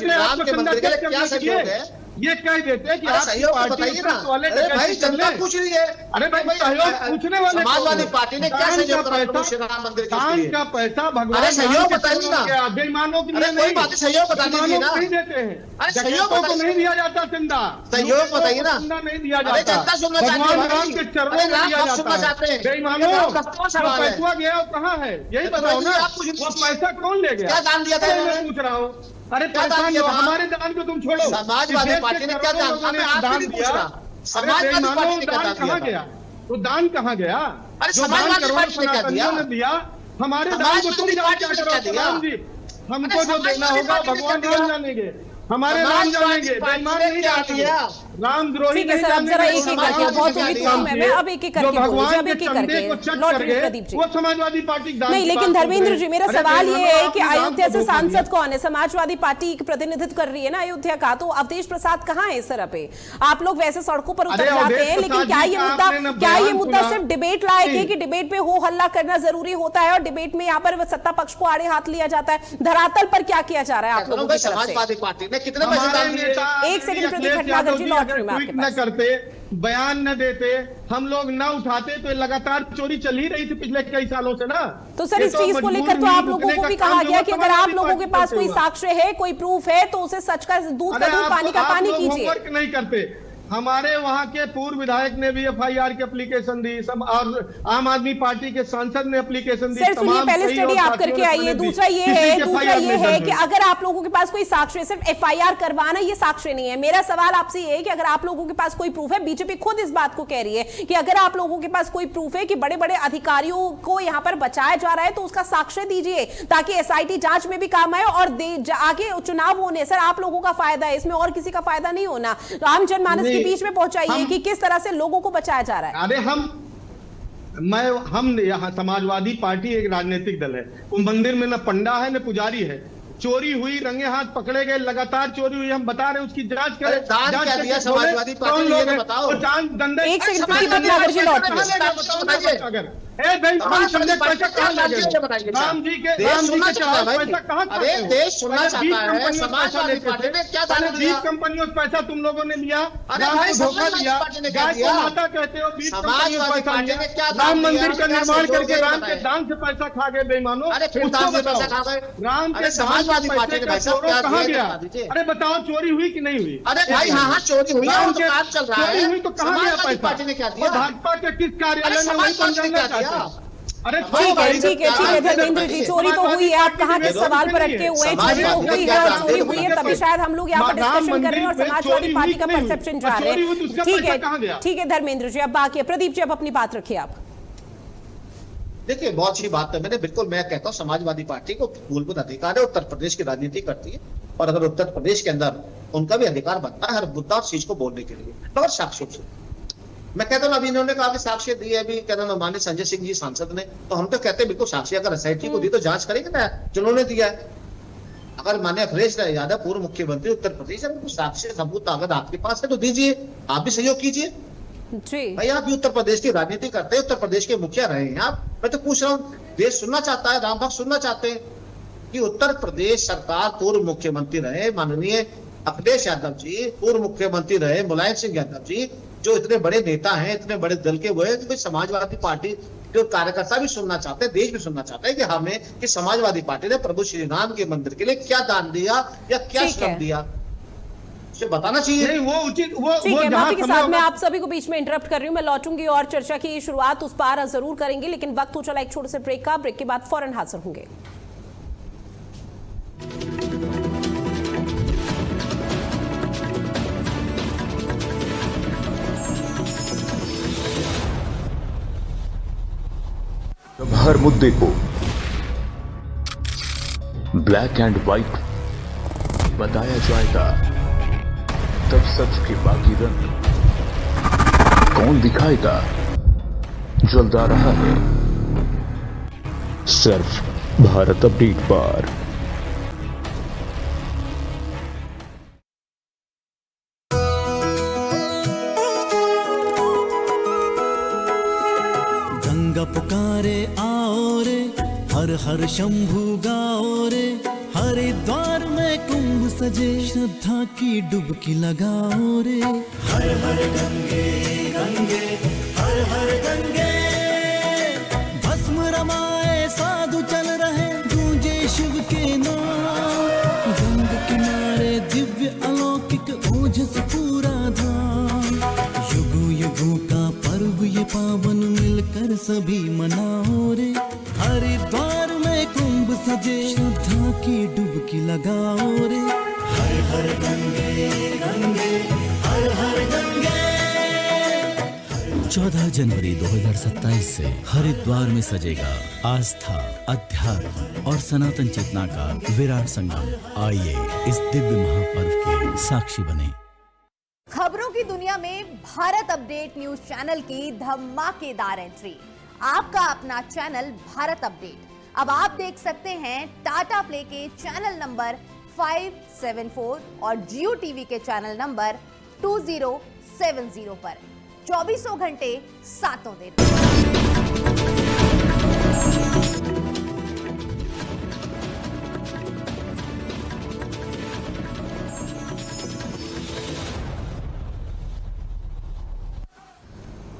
राम के मंदिर के लिए क्या सहयोग है? ये कह देते कि आप सहयोग बताइए ना। अरे भाई, जनता पूछ रही है। अरे भाई, सहयोग पूछने वाले समाजवादी पार्टी ने क्या सहयोग करा राम मंदिर के लिए? का पैसा भगवान, अरे सहयोग बताइए ना। बेईमानों की कोई बात, सहयोग बता दीजिए ना। नहीं देते हैं, अरे सहयोग को नहीं दिया जाता चंदा, सहयोग बताइए ना। नहीं दिया अरे जाता, जनता सुनना चाहती है, भगवान राम के चरणों में दिया जाता है। बेईमानों, पैसा गया कहाँ है? यही बताओ ना, वो पैसा कौन ले गया? क्या दान दिया था? मैं पूछ रहा हूँ। अरे पैसा हमारे दान को तुम छोड़ो, समाजवादी पार्टी ने क्या दान दिया? समाजवादी पार्टी ने क्या कहाँ गया? तो दान कहाँ गया? अरे समाजवादी पार्टी ने क्या दिया? हमारे दान को तुम क्या दिया? हमको जो देना होगा भगवान राम जानेंगे, हमारे राम जानेंगे, बेईमान नहीं जानेंगे, राम द्रोही नहीं जानेंगे। मैं अब एक एक करके बोलूं, अब एक एक करके लौट रही प्रदीप जी। वो समाजवादी पार्टी नहीं, लेकिन धर्मेंद्र जी, मेरा सवाल ये है कि अयोध्या से सांसद कौन है? समाजवादी पार्टी की प्रतिनिधित्व कर रही है ना अयोध्या का, तो अवधेश प्रसाद कहाँ है इस तरह पे? आप लोग वैसे सड़कों पर उतर जाते हैं, लेकिन क्या ये मुद्दा सिर्फ डिबेट लायक है कि डिबेट में हो हल्ला करना जरूरी होता है और डिबेट में यहाँ पर सत्ता पक्ष को आड़े हाथ लिया जाता है? धरातल पर क्या किया जा रहा है आप लोगों की तरफ से? समाजवादी पार्टी ने कितने पैसे दान दिए? एक सेकंड प्रदीप भटनागर जी, लौट रही हूं आपके पास। न करते, बयान न देते, हम लोग न उठाते, तो लगातार चोरी चल ही रही थी पिछले कई सालों से ना। तो सर इस चीज को लेकर तो आप लोगों को भी कहा गया कि अगर आप लोगों के पास कोई साक्ष्य है, कोई प्रूफ है, तो उसे सच का दूध का दूध, पानी का पानी कीजिए। होमवर्क नहीं करते। हमारे वहां के पूर्व विधायक ने भी एफआईआर की एप्लीकेशन दी, सब, और आम आदमी पार्टी के सांसद ने एप्लीकेशन दी। सर सुनिए, पहले स्टडी आप करके आइए। दूसरा ये है कि अगर आप लोगों के पास कोई साक्ष्य, सिर्फ एफआईआर करवाना ये साक्ष्य नहीं है। मेरा सवाल आपसे ये है कि अगर आप लोगों के पास कोई प्रूफ है, बीजेपी खुद इस बात को कह रही है कि अगर आप लोगों के पास कोई प्रूफ है कि बड़े बड़े अधिकारियों को यहाँ पर बचाया जा रहा है, तो उसका साक्ष्य दीजिए ताकि एसआईटी जांच में भी काम आए और आगे चुनाव होने सर आप लोगों का फायदा है, इसमें और किसी का फायदा नहीं होना। राम जनमानस की नहीं, बीच में पहुंचाइए कि किस तरह से लोगों को बचाया जा रहा है। अरे हम यहाँ समाजवादी पार्टी एक राजनीतिक दल है, वो मंदिर में न पंडा है न पुजारी है। चोरी हुई, रंगे हाथ पकड़े गए, लगातार चोरी हुई, हम बता रहे हैं उसकी जांच करें। दान क्या दिया समाजवादी पार्टी ने, ये तो बताओ। एक सेकंड प्रदीप भटनागर जी लौट रहे हैं। राम जी के पैसा कहाँ, अरे देश सुनना चाहता है, समाजवादी पार्टी ने क्या दान दिया? 20 कंपनियों से पैसा तुम लोगों ने लिया, अरे भाई समाजवादी पार्टी ने क्या गाय दिया? को माता कहते हो, 20 समाजवादी पार्टी ने क्या दान राम मंदिर दिया? का निर्माण क्या करके राम बताएं? के दान से पैसा खा गए बेईमानों। अरे फिर दान से पैसा खा गए? राम अरे के समाजवादी पार्टी ने भाई साहब क्या कहाँ दिया, गया? बता दीजिए। अरे बताओ, चोरी हुई कि नहीं हुई? अरे भाई हाँ चोरी हुई है, वो तो काम चल रहा चोरी है। हुई तो कहाँ गया समाजवादी पैसा? पार्टी ने क्या दिया? और भाजपा के किस कार्यालय अरे में, वही समाजवादी तो ने जानना क्या दिया? चाहते हैं। अरे ठीक है धर्मेंद्र जी, चोरी तो हुई है, आप कहाँ के सवाल पर अटके हुए हैं? चोरी तो हुई है और चोरी हुई है, तभी शायद हम लोग यहाँ पर डिस्कशन कर रहे हैं और समाजवादी पार्टी का परसेप्शन जा रहे हैं। ठीक है धर्मेंद्र जी, अब बाकी है प्रदीप जी, अब अपनी बात रखिए आप। देखिए बहुत अच्छी बात है, मैं कहता हूँ समाजवादी पार्टी को मूलभूत अधिकार है, उत्तर प्रदेश की राजनीति करती है, और अगर उत्तर प्रदेश के अंदर उनका भी अधिकार बनता है हर मुद्दा और चीज को बोलने के लिए, और साक्ष्यों से। मैं कहता हूँ अभी इन्होंने कहा कि साक्ष्य दिए, अभी कहता हूँ माननीय संजय सिंह जी सांसद ने, तो हम तो कहते हैं बिल्कुल साक्ष्य अगर एसआईटी को दी तो जांच करेंगे ना जिन्होंने दिया है। अगर माननीय अखिलेश यादव पूर्व मुख्यमंत्री उत्तर प्रदेश है, साक्ष्य सबूत अगर आपके पास है तो दीजिए, आप भी सहयोग कीजिए जी। भाई। आप भी उत्तर प्रदेश की राजनीति करते हैं, उत्तर प्रदेश के मुखिया रहे हैं आप। मैं तो पूछ रहा हूँ, देश सुनना चाहता है, राम भक्त सुनना चाहते हैं कि उत्तर प्रदेश सरकार पूर्व मुख्यमंत्री रहे माननीय अखिलेश यादव जी, पूर्व मुख्यमंत्री रहे मुलायम सिंह यादव जी, जो इतने बड़े नेता हैं, इतने बड़े दल के वो है कि समाजवादी पार्टी के कार्यकर्ता भी सुनना चाहते हैं, देश भी सुनना चाहता है कि हमें कि समाजवादी पार्टी ने प्रभु श्री राम के मंदिर के लिए क्या दान दिया या क्या श्रम दिया, उसे बताना चाहिए। नहीं, वो उचित, वो ठीक है, जहां माफी के साथ मैं आप सभी को बीच में इंटरप्ट कर रही हूँ, मैं लौटूंगी और चर्चा की शुरुआत उस पार जरूर करेंगे, लेकिन वक्त हो चला एक छोटे से ब्रेक का। ब्रेक के बाद फौरन हाजिर होंगे। जब हर मुद्दे को ब्लैक एंड व्हाइट बताया जाएगा, तब सच के बाकी रंग कौन दिखाएगा? जल्द आ रहा है सिर्फ भारत अपडेट पर। गंगा पुकारे आओ रे, हर हर शंभु गाओ रे, हरिद्वार में कुंभ सजे, श्रद्धा की डुबकी लगाओ रे। हर हर गंगे गंगे हर हर गंगे, भस्म रमाए साधु चल रहे, गूंजे शिव के नाम। गंगा किनारे दिव्य अलौकिक ओजस पूरा धाम, युगों युगों का पर्व ये पावन मिलकर सभी मनाओ रे। हरिद्वार में कुंभ सजे, श्रद्धा की डुबकी लगाओ रे। हर हर गंगे गंगे हर हर गंगे। 14 जनवरी 2027 से हरिद्वार में सजेगा आस्था, अध्यात्म और सनातन चेतना का विराट संगम। आइए इस दिव्य महापर्व के साक्षी बने। खबरों की दुनिया में भारत अपडेट न्यूज चैनल की धमाकेदार एंट्री। आपका अपना चैनल भारत अपडेट अब आप देख सकते हैं टाटा प्ले के चैनल नंबर 574 और जियो टीवी के चैनल नंबर 2070 पर 24 घंटे 7 दिन।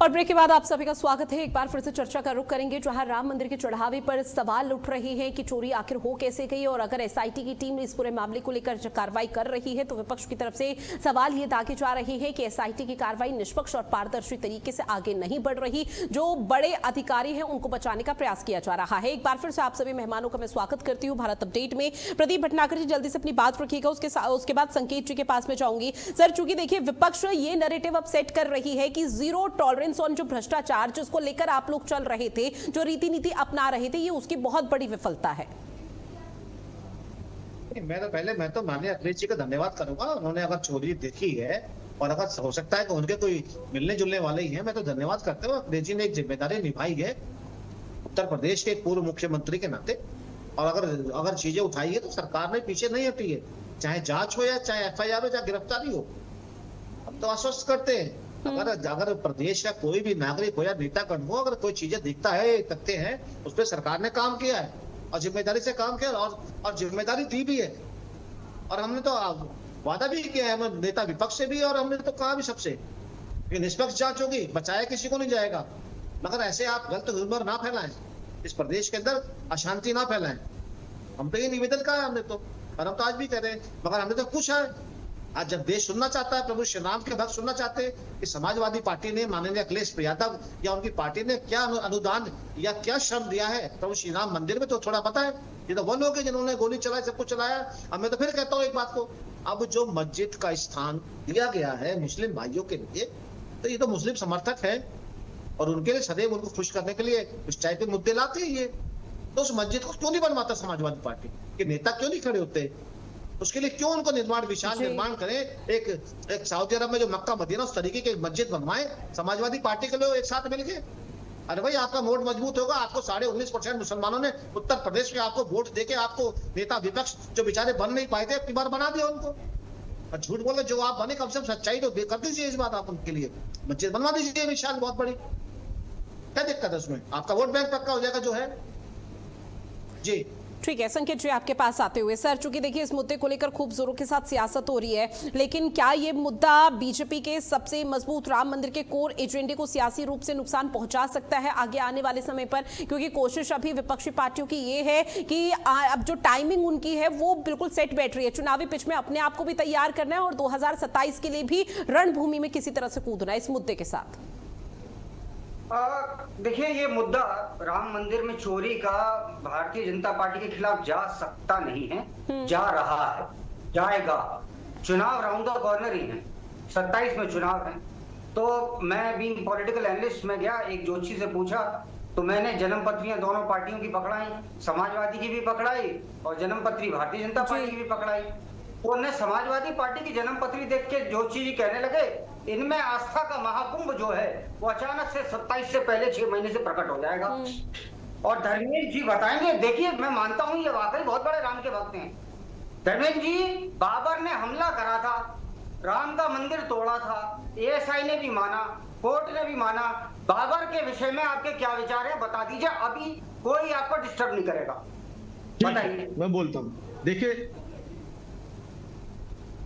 और ब्रेक के बाद आप सभी का स्वागत है। एक बार फिर से चर्चा का रुख करेंगे, जहां राम मंदिर के चढ़ावे पर सवाल उठ रहे हैं कि चोरी आखिर हो कैसे गई, और अगर एसआईटी की टीम इस पूरे मामले को लेकर कार्रवाई कर रही है तो विपक्ष की तरफ से सवाल ये दागे जा रहे हैं कि एसआईटी की कार्रवाई निष्पक्ष और पारदर्शी तरीके से आगे नहीं बढ़ रही। जो बड़े अधिकारी हैं उनको बचाने का प्रयास किया जा रहा है। एक बार फिर से आप सभी मेहमानों का मैं स्वागत करती हूँ भारत अपडेट में। प्रदीप भटनागर जी, जल्दी से अपनी बात रखिएगा, उसके बाद संकेत जी के पास में जाऊंगी। सर, चूंकि देखिए विपक्ष ये नैरेटिव अब सेट कर रही है कि जीरो टॉलरेंस ऑन जो भ्रष्टाचार जिसको लेकर आप लोग चल रहे थे, जो रीति नीति अपना रहे थे, ये उसकी बहुत बड़ी विफलता है। मैं तो माननीय अखिलेश जी का धन्यवाद करूंगा। उन्होंने अगर चोरी देखी है और अगर हो सकता है कि उनके कोई मिलने जुलने वाले ही हैं, मैं तो धन्यवाद करते हुए अखिलेश जी ने एक जिम्मेदारी निभाई है उत्तर प्रदेश के पूर्व मुख्यमंत्री के नाते। और अगर चीजें उठाई है तो सरकार ने पीछे नहीं हटी है, चाहे जांच हो या चाहे एफआईआर हो चाहे गिरफ्तारी हो। हम तो आश्वस्त करते हैं अगर प्रदेश का कोई भी नागरिक हो या नेतागण हो, अगर कोई चीजें दिखता है, तथ्य है, उस पर सरकार ने काम किया है और जिम्मेदारी से काम किया और जिम्मेदारी दी भी है। और हमने तो वादा भी किया है नेता विपक्ष से भी, और हमने तो कहा भी सबसे कि निष्पक्ष जांच होगी, बचाया किसी को नहीं जाएगा। मगर ऐसे आप गलत ह्यूमर ना फैलाएं, इस प्रदेश के अंदर अशांति ना फैलाएं। हम तो ये निवेदन कहा है हमने तो, और हम तो आज भी कह रहे हैं। मगर हमने तो पूछा है, आज जब देश सुनना चाहता है, प्रभु श्री राम के भक्त सुनना चाहते हैं कि समाजवादी पार्टी ने, माननीय अखिलेश यादव या उनकी पार्टी ने क्या अनुदान या क्या श्रम दिया है प्रभु श्री राम मंदिर में, तो थोड़ा पता है। ये तो वो लोग हैं जिन्होंने गोली चलाई, सब कुछ चलाया। अब मैं तो फिर कहता हूँ एक बात को, अब जो मस्जिद का स्थान दिया गया है मुस्लिम भाइयों के लिए, तो ये तो मुस्लिम समर्थक है और उनके लिए सदैव उनको खुश करने के लिए इस टाइप के मुद्दे लाते हैं ये। तो उस मस्जिद को क्यों नहीं बनवाता समाजवादी पार्टी के नेता, क्यों नहीं खड़े होते उसके लिए? क्यों उनको विशाल निर्माण करें? एक सऊदी अरब में जो मक्का मदीना उस तरीके की मस्जिद बनवाएं समाजवादी पार्टी के लोग एक साथ मिलकर। अरे भाई आपका वोट मजबूत होगा, आपको 19.5% मुसलमानों ने उत्तर प्रदेश में आपको वोट देके आपको नेता विपक्ष जो बेचारे बन नहीं पाए थे, अब की बार बना दिया उनको। और झूठ बोले जो आप बने, कम से कम सच्चाई तो कर दीजिए इस बात, आप उनके लिए मस्जिद बनवा दीजिए विशाल बहुत बड़ी। क्या दिक्कत है उसमें? आपका वोट बैंक पक्का हो जाएगा जो है जी। ठीक है संकेत जी, आपके पास आते हुए सर, चूंकि देखिए इस मुद्दे को लेकर खूब जोरों के साथ सियासत हो रही है, लेकिन क्या ये मुद्दा बीजेपी के सबसे मजबूत राम मंदिर के कोर एजेंडे को सियासी रूप से नुकसान पहुंचा सकता है आगे आने वाले समय पर? क्योंकि कोशिश अभी विपक्षी पार्टियों की ये है कि अब जो टाइमिंग उनकी है वो बिल्कुल सेट बैठ रही है, चुनावी पिच में अपने आप को भी तैयार करना है और 2027 के लिए भी रणभूमि में किसी तरह से कूदना है इस मुद्दे के साथ। देखिए ये मुद्दा राम मंदिर में चोरी का भारतीय जनता पार्टी के खिलाफ जा सकता नहीं है, जा रहा है, जाएगा। चुनाव राउंड द कॉर्नर ही है, 27 में चुनाव है। तो मैं भी पॉलिटिकल एनालिस्ट में गया, एक ज्योतिषी से पूछा तो मैंने जन्म पत्रियां दोनों पार्टियों की पकड़ाई, समाजवादी की भी पकड़ाई और जन्म पत्री भारतीय जनता पार्टी की भी पकड़ाई। उन्हें समाजवादी पार्टी की जन्म पत्री देख के ज्योतिषी जी कहने लगे इनमें आस्था का महाकुंभ जो है वो अचानक से 27 से पहले 6 महीने से प्रकट हो जाएगा। और धर्मेंद्र जी बताएंगे, देखिए मैं मानता हूं ये वाकई बहुत बड़े राम के भक्त हैं। धर्मेंद्र जी, बाबर ने हमला करा था, राम का मंदिर तोड़ा था, एएसआई ने भी माना, कोर्ट ने भी माना। बाबर के विषय में आपके क्या विचार है बता दीजिए, अभी कोई आपको डिस्टर्ब नहीं करेगा, बताइए। मैं बोलता हूँ, देखिए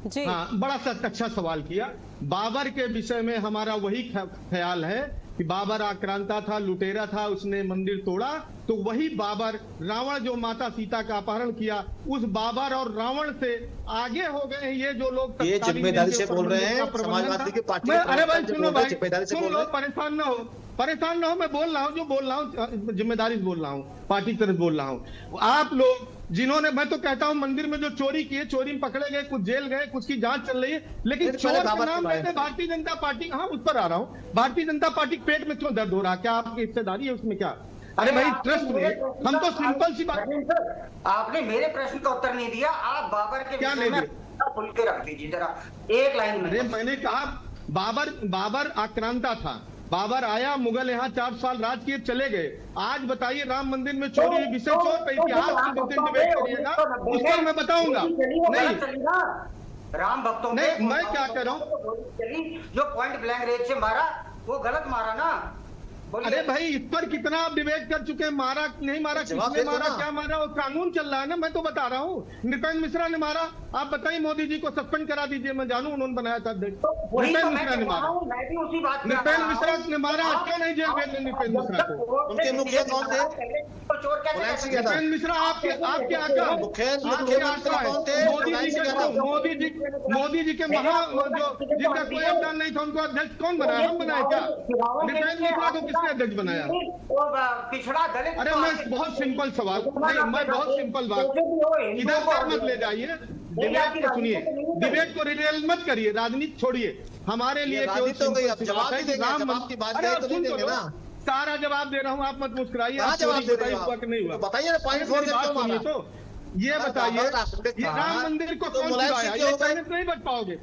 जी। हाँ, बड़ा अच्छा सवाल किया। बाबर के विषय में हमारा वही ख्याल है कि बाबर आक्रांता था, लुटेरा था, उसने मंदिर तोड़ा। तो वही बाबर, रावण जो माता सीता का अपहरण किया, उस बाबर और रावण से आगे हो गए ये जो लोग ये जिम्मेदारी से बोल रहे हैं समाजवादी की पार्टी। अरे भाई सुनो भाई, सुन लो, परेशान ना हो, मैं बोल रहा हूँ जो बोल रहा हूँ, जिम्मेदारी से बोल रहा हूँ, पार्टी की तरफ बोल रहा हूँ। आप लोग जिन्होंने, मैं तो कहता हूं मंदिर में जो चोरी किए, चोरी में पकड़े गए, कुछ जेल गए, कुछ की जांच चल रही है, लेकिन चोर के नाम लेते भारतीय जनता पार्टी। हाँ, उस पर आ रहा हूं। भारतीय जनता पार्टी के पेट में क्यों दर्द हो रहा है? क्या आपकी हिस्सेदारी है उसमें? क्या? अरे भाई ट्रस्ट में हम तो सिंपल सी बात। आपने मेरे प्रश्न का उत्तर नहीं दिया। आप बाबर के क्या विषय में खुल के रख दीजिए जरा एक लाइन में। अरे मैंने कहा बाबर आक्रांता था, बाबर आया, मुगल यहाँ 4 साल राज किए, चले गए। आज बताइए राम मंदिर में चोरी विषय चोर पे इतिहास डिबेट करिएगा, उस पर मैं बताऊंगा। नहीं राम भक्तों नहीं, मैं क्या कर रहा हूँ, जो पॉइंट ब्लैंक रेंज से मारा वो गलत मारा ना। अरे भाई इस पर कितना आप डिबेट कर चुके हैं, मारा नहीं मारा, किसने मारा, क्या मारा, वो कानून चल रहा है ना। मैं तो बता रहा हूँ, नृपेंद्र मिश्रा ने मारा। आप बताइए, मोदी जी को सस्पेंड करा दीजिए, मैं जानूं उन्होंने बनाया था अध्यक्ष। नृपेंद्र मिश्रा ने मारा, नृपेंद्र मिश्रा ने मारा। क्यों नहीं जेल भेज नृपेंद्र मिश्रा को? उनके मुखिया कौन थे? नृपेंद्र मिश्रा आपके आका, मोदी जी के महा जो जिनका कोई योगदान नहीं था उनको अध्यक्ष कौन बनाया? हम बनाए क्या? नृपेंद्र मिश्रा को किसने अध्यक्ष बनाया? पिछड़ा दलित। अरे मैं बहुत सिंपल सवाल, नहीं मैं बहुत सिंपल बात, इधर तक मत ले जाइए, डिबेट को सुनिए, डिबेट को रिलेट मत करिए, राजनीति छोड़िए। हमारे लिए राम सारा जवाब दे रहा हूँ, आप मत मुस्कुराइए। नहीं हुआ बताइए, तो ये बताइए राम मंदिर को कौन छुड़ाया? ये कहने से नहीं बच पाओगे।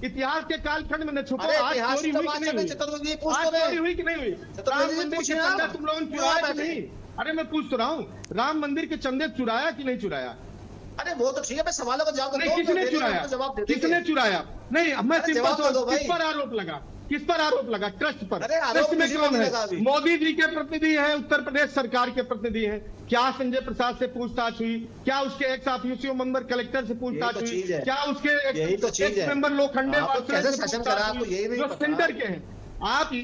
इतिहास के कालखंड में न छुपो। अरे आज इतिहास चोरी की तो हुई बात कि चल नहीं रही है, हुई? चतुर्वेदी पूछ आज तो रहे चोरी हुई कि नहीं हुई? चतुर्वेदी राम मंदिर के पूछिए चंदा आप। तुम लोगों ने क्यों चुराया आप कि बैठे? नहीं? अरे मैं पूछ तो रहा हूँ, राम मंदिर के चंदे चुराया कि नहीं चुराया? अरे वो तो ठीक है, मैं सवालों का जवाब नहीं, दो, किसने मेरे चुराया? तो जवाब देते किसने चुराया? नहीं, मैं अरे सिंपल जवाब तो दो किस भाई। पर आरोप लगा? किस पर आरोप लगा? ट्रस्ट पर। अरे आरोप ट्रस्ट में किसी कौन पर है? लगा अभी? मोदी जी के प्रतिनिधि हैं, उत्तर प्रदेश सरकार के प्रतिनिधि हैं। क्या संजय प्रसाद से पूछताछ हुई? क्या उसके एक्स ऑफिशियो मेंबर कलेक्टर से पूछताछ यही तो हुई? चीज है। क्या उसके यही तो चीज है। मेंबर लोखंडे आपको वासुदेव कैसे से शासन पूछताछ करा, आपको हुई? यही नहीं जो पता। सेंटर के हैं।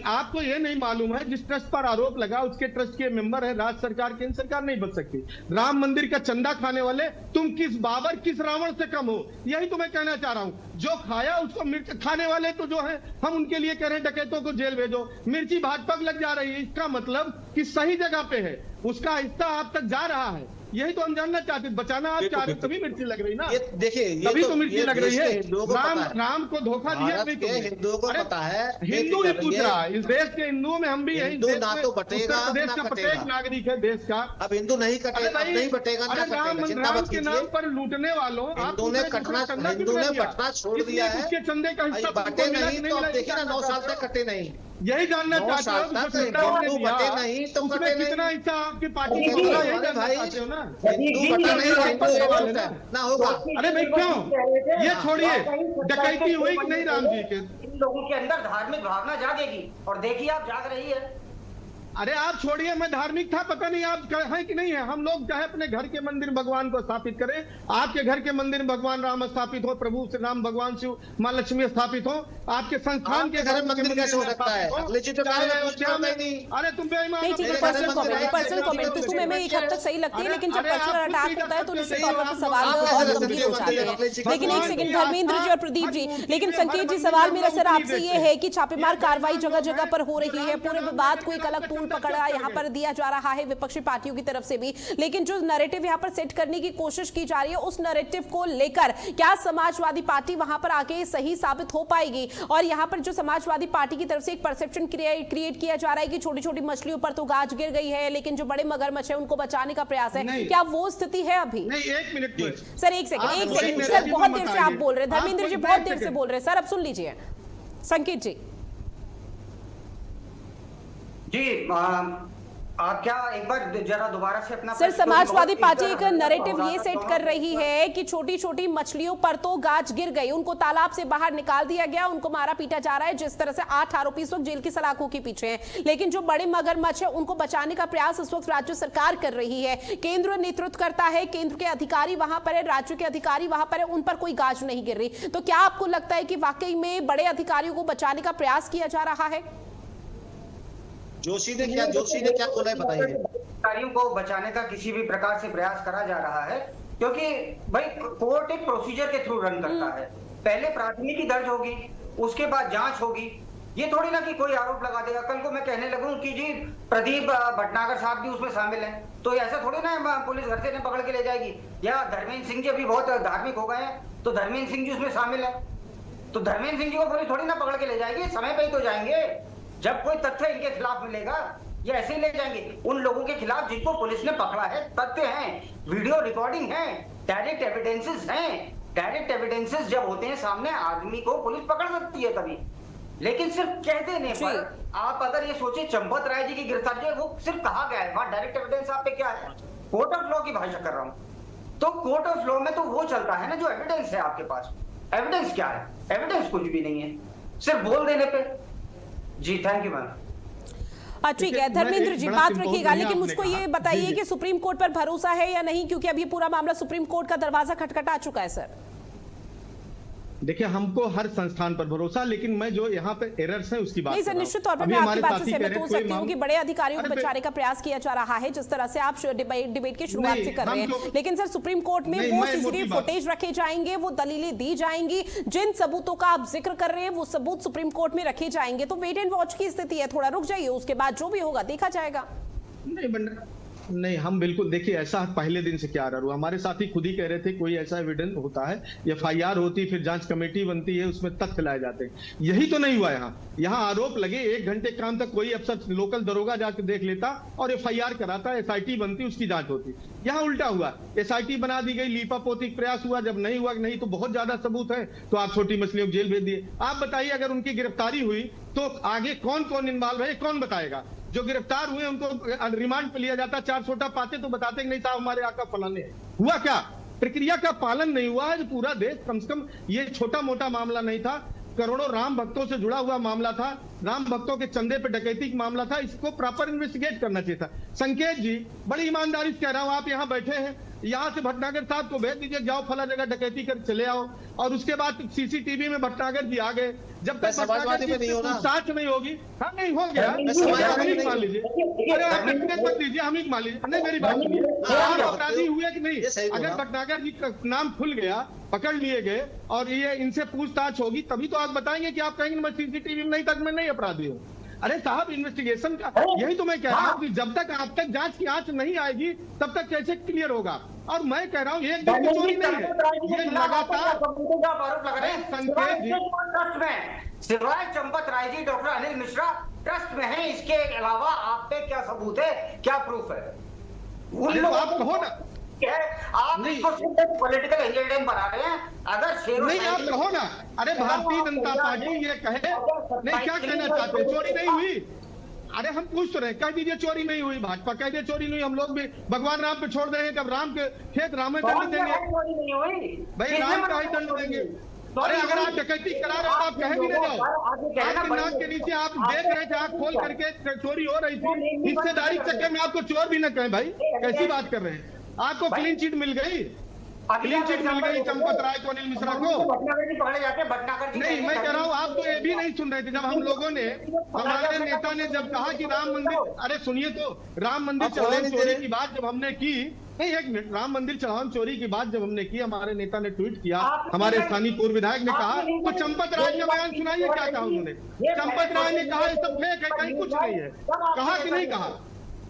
आपको ये नहीं मालूम है, जिस ट्रस्ट पर आरोप लगा उसके ट्रस्ट के मेंबर है राज्य सरकार, केंद्र सरकार नहीं बच सकती। राम मंदिर का चंदा खाने वाले तुम किस बाबर, किस रावण से कम हो? यही तो मैं कहना चाह रहा हूं। जो खाया उसको मिर्च खाने वाले तो जो है, हम उनके लिए कह रहे हैं डकैतों को जेल भेजो। मिर्ची भाजपा को लग जा रही है, इसका मतलब कि सही जगह पे है, उसका हिस्सा आप तक जा रहा है। यही तो हम जानना चाहते, बचाना आप चाह रहे हो, तभी मिर्ची लग रही ना। ये देखिए, ये तभी तो मिर्ची ये लग रही देश के है। हिंदुओं को पता है। राम को धोखा दिया भारत नहीं के तुमने। हिंदुओं को अरे, पता है, हिंदू ही ये पूछ रहा है, इस देश के हिंदुओं में हम भी हैं। हिंदू ना तो बटेगा, उत्तर प्रदेश ना का कटेगा। प्रत्येक नागरिक है देश का। अब हिंदू नहीं कटेगा, अब नहीं बटेगा, ना अरे कटेगा, चिंता राम मत के नाम कीजिए। पर लूटने वालों, हिंदू ने बटना छोड़ दिया है, उसके चंदे का हिस्सा बटे नहीं तो अब देखिए ना 9 साल तक कटे नहीं। यही जानना 9 चाहते साल हो, तक जो हिंदू बटे नहीं तो उसमें कटे नहीं। कितना हिस्सा आपकी पार्टी अरे को होगा, यही अरे जानना भाई, चाहते हो ना। हिंदू बटा नहीं, हिंदू सवाल है एक ना। ना होगा। अरे भाई क्यों? ये छोड़िए, डकैती हुई कि नहीं राम जी के? इन लोगों के अंदर धार्मिक भावना जागेगी, और देखिए आप जाग रही है। अरे आप छोड़िए, मैं धार्मिक था, पता नहीं आप है कि नहीं है। हम लोग चाहे अपने घर के मंदिर भगवान को स्थापित करें, आपके घर के मंदिर में भगवान राम स्थापित हो, प्रभु श्री राम, भगवान शिव, माँ लक्ष्मी स्थापित हो, आपके संस्थान के घर में मंदिर कैसे हो सकता है? अगले चीज तो चाहे कार्य में कुछ अयोध्या में- करता ही नहीं। अरे तुम बेईमान नहीं, ठीक है, मेरे पर्सनल घर में कमेंट, मंदिर पर्सनल है, कमेंट तो तुम्हें मैं एक हद तक सही लगती है, लेकिन जब अरे पर्सनल आप अटैक कुछ होता है तो भी निश्चित आप तौर पर आप सवाल आप और ऐसे गंभीर हो मंदिर जाते हैं। मंदिर लेकिन एक भगवान सेकंड, की धर्मेंद्र जी और आस्था, प्रदीप जी, हर लेकिन मूर्ति संकेत जी, हर सवाल मंदिर मेरा में सर मूर्ति आपसे ये देखते है कि छापेमार ये कार्रवाई भगवान जगह जो जगह है, पर हो रही है, राम का पूरे नाम विवाद लेकर को एक के अलग टूल चंदा पकड़ा क्यों यहाँ पर करेंगे? दिया जा रहा है विपक्षी पार्टियों की तरफ से भी, लेकिन जो नैरेटिव यहाँ पर सेट करने की कोशिश की जा रही है, उस नैरेटिव को लेकर क्या समाजवादी पार्टी वहां पर आके सही साबित हो पाएगी? और यहाँ पर जो समाजवादी पार्टी की तरफ से एक परसेप्शन क्रिएट किया जा रहा है कि छोटी छोटी मछलियों पर तो गाज गिर गई है, लेकिन जो बड़े मगरमच्छ है उनको बचाने का प्रयास है, नहीं। क्या वो स्थिति है अभी? नहीं, एक मिनट में सर एक सेकंड, आप एक मुझे सेकंड मेरे सर, जी बहुत में देर से बताइए। आप बोल रहे हैं, आप धर्मेंद्र जी कोई बहुत एक देर से सेकंड। बोल रहे हैं, सर अब सुन लीजिए संकेत जी। जी आप क्या एक बार जरा दोबारा से अपना सर प्रश्न समाजवादी बहुत पार्टी इस एक तरह नैरेटिव ये दोहराकर सेट दोनों कर रही है कि छोटी छोटी मछलियों पर तो गाज गिर गई, उनको तालाब से बाहर निकाल दिया गया, उनको मारा पीटा जा रहा है, जिस तरह से 8 आरोपी इस वक्त जेल की सलाखों के पीछे हैं, लेकिन जो बड़े मगरमच्छ है उनको बचाने का प्रयास इस वक्त राज्य सरकार कर रही है, केंद्र नेतृत्व करता है, केंद्र के अधिकारी वहां पर है, राज्य के अधिकारी वहां पर है, उन पर कोई गाज नहीं गिर रही। तो क्या आपको लगता है कि वाकई में बड़े अधिकारियों को बचाने का प्रयास किया जा रहा है? जोशी ने क्या खोला है बताइए। अधिकारियों को बचाने का किसी भी प्रकार से प्रयास करा जा रहा है, क्योंकि भाई कोर्ट एक प्रोसीजर के थ्रू रन करता है। पहले प्राथमिकी दर्ज होगी, उसके बाद जांच होगी। ये थोड़ी ना कि कोई आरोप लगा देगा, कल को मैं कहने लगूं कि जी प्रदीप भटनागर साहब भी उसमें शामिल हैं, तो ऐसा थोड़ी ना पुलिस घर से पकड़ के ले जाएगी। या धर्मेंद्र सिंह जी अभी बहुत धार्मिक हो गए हैं, तो धर्मेंद्र सिंह जी उसमें शामिल है, तो धर्मेंद्र सिंह जी को पुलिस थोड़ी ना पकड़ के ले जाएगी। समय पे ही तो जाएंगे, जब कोई तथ्य इनके खिलाफ मिलेगा, ये ऐसे ही ले जाएंगे। उन लोगों के खिलाफ जिनको पुलिस ने पकड़ा है, तथ्य हैं, वीडियो रिकॉर्डिंग है, डायरेक्ट एविडेंसेस हैं। डायरेक्ट एविडेंसेस जब होते हैं सामने, आदमी को पुलिस पकड़ सकती है कभी। लेकिन सिर्फ कह देने पर आप अगर ये सोचे चंपत राय जी की गिरफ्तारी, वो सिर्फ कहा गया है, वहां डायरेक्ट एविडेंस आप पे क्या है? कोर्ट ऑफ लॉ की भाषा कर रहा हूं, तो कोर्ट ऑफ लॉ में तो वो चलता है ना जो एविडेंस है आपके पास। एविडेंस क्या है? एविडेंस कुछ भी नहीं है, सिर्फ बोल देने पे। जी थैंक यू मैम। ठीक है धर्मेंद्र जी, बात रखिएगा, लेकिन आपने मुझको कहा। ये बताइए जी, कि सुप्रीम कोर्ट पर भरोसा है या नहीं, क्योंकि अब ये पूरा मामला सुप्रीम कोर्ट का दरवाजा खटखटा चुका है सर। देखिए, हमको हर संस्थान पर भरोसा, लेकिन मैं जो यहाँ पे एरर्स हैं उसकी बात नहीं कर सर, रहा हूं। निश्चित तौर पर अभी मैं आपकी हमारे बात से साथी कह सहमत रहे हो हैं, कोई सकती हूँ मामला- कि बड़े अधिकारियों को अरे बचाने का प्रयास किया जा रहा है, जिस तरह से आप डिबेट की शुरुआत नहीं, से कर रहे हैं, हम तो- लेकिन सर सुप्रीम कोर्ट में नहीं, वो मैं मोटी सीसीटीवी बात- फुटेज रखे जाएंगे, वो दलीलें दी जाएंगी, जिन सबूतों का आप जिक्र कर रहे हैं वो सबूत सुप्रीम कोर्ट में रखे जाएंगे। तो वेट एंड वॉच की स्थिति है, थोड़ा रुक जाइए, उसके बाद जो भी होगा देखा जाएगा। नहीं नहीं, हम बिल्कुल देखिए, ऐसा पहले दिन से क्या रहा हुआ, हमारे साथी खुद ही कह रहे थे कोई ऐसा एविडेंस होता है, एफआईआर होती, फिर जांच कमेटी बनती है, उसमें तथ्य लाए जाते हैं। यही तो नहीं हुआ यहाँ आरोप लगे, 1 घंटे काम तक कोई अफसर लोकल दरोगा जाकर देख लेता और एफआईआर कराता, एसआईटी बनती, उसकी जांच होती। यहाँ उल्टा हुआ, एसआईटी बना दी गई, लीपापोती प्रयास हुआ, जब नहीं हुआ नहीं तो बहुत ज्यादा सबूत है तो आप छोटी मछलियों को जेल भेज दिए। आप बताइए, अगर उनकी गिरफ्तारी हुई तो आगे कौन कौन इन्वॉल्व है, कौन बताएगा? जो गिरफ्तार हुए उनको रिमांड पे लिया जाता, 4 छोटा पाते तो बताते कि नहीं साहब हमारे आका फलाने। हुआ क्या? प्रक्रिया का पालन नहीं हुआ है। पूरा देश, कम से कम ये छोटा मोटा मामला नहीं था, करोड़ों राम भक्तों से जुड़ा हुआ मामला था, राम भक्तों के चंदे पे डकैती का मामला था, इसको प्रॉपर इन्वेस्टिगेट करना चाहिए था। संकेत जी, बड़ी ईमानदारी से कह रहा हूं, आप यहाँ बैठे हैं, यहाँ से भटनागर साहब को भेज दीजिए, जाओ फला जगह डकैती कर चले आओ, और उसके बाद सीसीटीवी में भटनागर जी आ गए। जब तक समाजवादी में नहीं होना, साथ नहीं होगी, हाँ नहीं हो गया, मान लीजिए, अरे आप मत लीजिए, हम ही मान लीजिए, नहीं मेरी बात सुनिए, आप अपराधी हुए कि नहीं? अगर भटनागर जी का नाम खुल गया, पकड़ लिए गए और ये इनसे पूछताछ होगी, तभी तो आप बताएंगे कि आप कहेंगे मैं सीसीटीवी में नहीं तक मैं नहीं अपराधी हूँ। अरे साहब, इन्वेस्टिगेशन का यही तो मैं कह रहा हूँ कि जब तक आप तक जांच की आंच नहीं आएगी तब तक कैसे क्लियर होगा? और मैं कह रहा हूँ एक दिन की चोरी नहीं है, ये लगातार आरोप लग रहे हैं। संकेत जी, ट्रस्ट में सिवाय चंपत राय जी, डॉक्टर अनिल मिश्रा ट्रस्ट में है, इसके अलावा आप पे क्या सबूत है, क्या प्रूफ है? आप कहो ना, आप इसको पॉलिटिकल एजेंडा बना रहे हैं। अगर शेरों नहीं, आप कहो ना, अरे भारतीय जनता पार्टी ये कहे, नहीं क्या कहना चाहते हैं, चोरी नहीं हुई? अरे हम पूछ तो रहे, कह दीजिए चोरी नहीं हुई, भाजपा कह दे चोरी नहीं हुई, हम लोग भी भगवान राम पे छोड़ देंगे, जब राम के खेत राम में दंड देंगे, भाई राम का ही दंड देंगे। अरे अगर आप डकैती करा रहे हो आप कहे भी नहीं जाओ, आपके नाक के नीचे आप देख रहे थे, आंख खोल करके चोरी हो रही थी, हिस्सेदारी के चक्कर में आपको चोर भी न कहें, भाई कैसी बात कर रहे हैं? आपको क्लीन चिट मिल गई, क्लीन चिट मिल गई चंपत राय को, अनिल मिश्रा को। नहीं, मैं कह रहा हूँ आप तो ये भी नहीं सुन रहे थे जब हम लोगों ने, हमारे नेता ने जब कहा कि राम मंदिर, अरे सुनिए तो, राम मंदिर चढ़ाओ चोरी की बात जब हमने की, नहीं एक मिनट, राम मंदिर चढ़ाओ चोरी की बात जब हमने की, हमारे नेता ने ट्वीट किया, हमारे स्थानीय पूर्व विधायक ने कहा, तो चंपत राय का बयान सुनाइए क्या कहा उन्होंने। चंपत राय ने कहा ये सब फेक है, कहीं कुछ नहीं है, कहा कि नहीं कहा?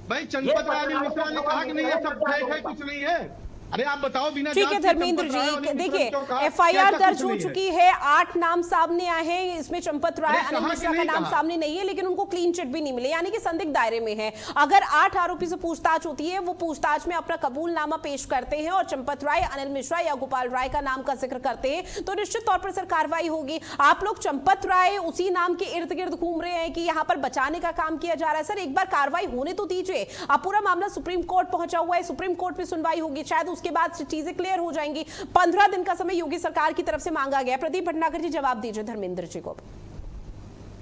भाई चंपत राय मिश्रा ने कहा कि नहीं ये सब फेक है, कुछ नहीं है। अरे आप बताओ बिना। ठीक है धर्मेंद्र जी, देखिए एफआईआर दर्ज हो चुकी है, 8 नाम सामने आए हैं, इसमें चंपत राय, अनिल मिश्रा का नाम सामने नहीं है, लेकिन उनको क्लीन चिट भी नहीं मिले, यानी कि संदिग्ध दायरे में है। अगर 8 आरोपी से पूछताछ होती है, वो पूछताछ में अपना कबूलनामा पेश करते हैं और चंपत राय, अनिल मिश्रा या गोपाल राय का नाम का जिक्र करते हैं, तो निश्चित तौर पर सर कार्रवाई होगी। आप लोग चंपत राय उसी नाम के इर्द गिर्द घूम रहे हैं कि यहाँ पर बचाने का काम किया जा रहा है। सर एक बार कार्रवाई होने तो दीजिए, अब पूरा मामला सुप्रीम कोर्ट पहुंचा हुआ है, सुप्रीम कोर्ट में सुनवाई होगी, शायद उसके बाद चीजें क्लियर हो जाएंगी। 15 दिन का समय योगी सरकार की तरफ से मांगा गया। प्रदीप भटनागर जी जवाब दीजिए धर्मेंद्र जी को।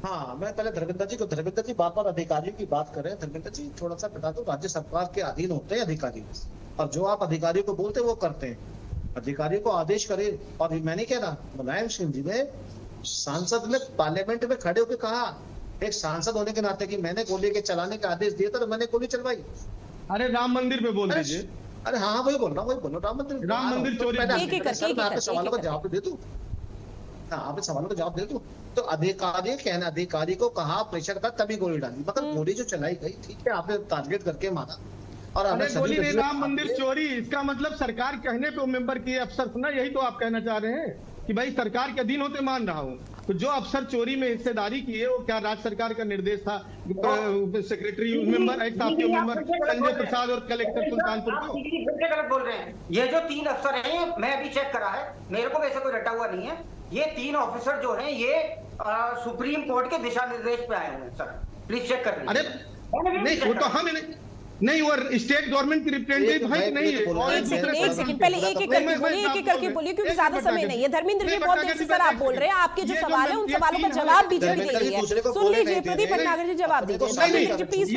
हाँ, मैं पहले धर्मेंद्र जी बार-बार अधिकारियों की बात कर रहे हैं। धर्मेंद्र जी थोड़ा सा बता दो, राज्य सरकार के अधीन होते हैं अधिकारी, और जो आप अधिकारियों को बोलते हैं वो करते हैं। अधिकारियों को आदेश करे, और मैं नहीं कह रहा, मुलायम सिंह जी ने सांसद में, पार्लियामेंट में खड़े होकर कहा, एक सांसद होने के नाते कि मैंने गोली के चलाने का आदेश दिया था तो मैंने गोली चलवाई। अरे राम मंदिर पे बोल दीजिए। अरे हाँ, वही बोल रहा हूँ, राम मंदिर चोरी। आपके सवालों का जवाब दे दूं, हाँ आपके सवालों का जवाब दे दूं। तो अधिकारी को कहा प्रेशर का, तभी गोली डाली, मगर गोली जो चलाई गई, ठीक है आपने टारगेट करके मारा, और गोली नहीं, राम मंदिर चोरी, इसका मतलब सरकार कहने पे मेंबर किए अफसर सुना, यही तो आप कहना चाह रहे हैं कि भाई सरकार के अधीन होते मान रहा हूँ। तो जो अफसर चोरी में हिस्सेदारी किए, वो क्या राज्य सरकार का निर्देश था? सेक्रेटरी मेंबर, एक साथी मेंबर संजय प्रसाद और कलेक्टर सुल्तानपुर को गलत बोल रहे हैं। ये जो 3 अफसर हैं, मैं अभी चेक करा है, मेरे को वैसे कोई रटा हुआ नहीं है, ये 3 ऑफिसर जो हैं ये सुप्रीम कोर्ट के दिशा निर्देश पे आए हैं सर, प्लीज चेक कर लीजिए। अरे नहीं, वो तो हम नहीं, वो स्टेट गवर्नमेंट की रिप्रेजेंटेटिव है कि नहीं है? एक सेकंड पहले एक एक करके बोलिए क्योंकि ज्यादा समय नहीं है। धर्मेंद्र जी बहुत देर से सर आप बोल रहे हैं, आपके जो सवाल है उन सवालों का जवाब बीजेपी दे रही है, सुन लीजिए। प्रदीप भटनागर जी जवाब दीजिए। धर्मेंद्र जी प्लीज।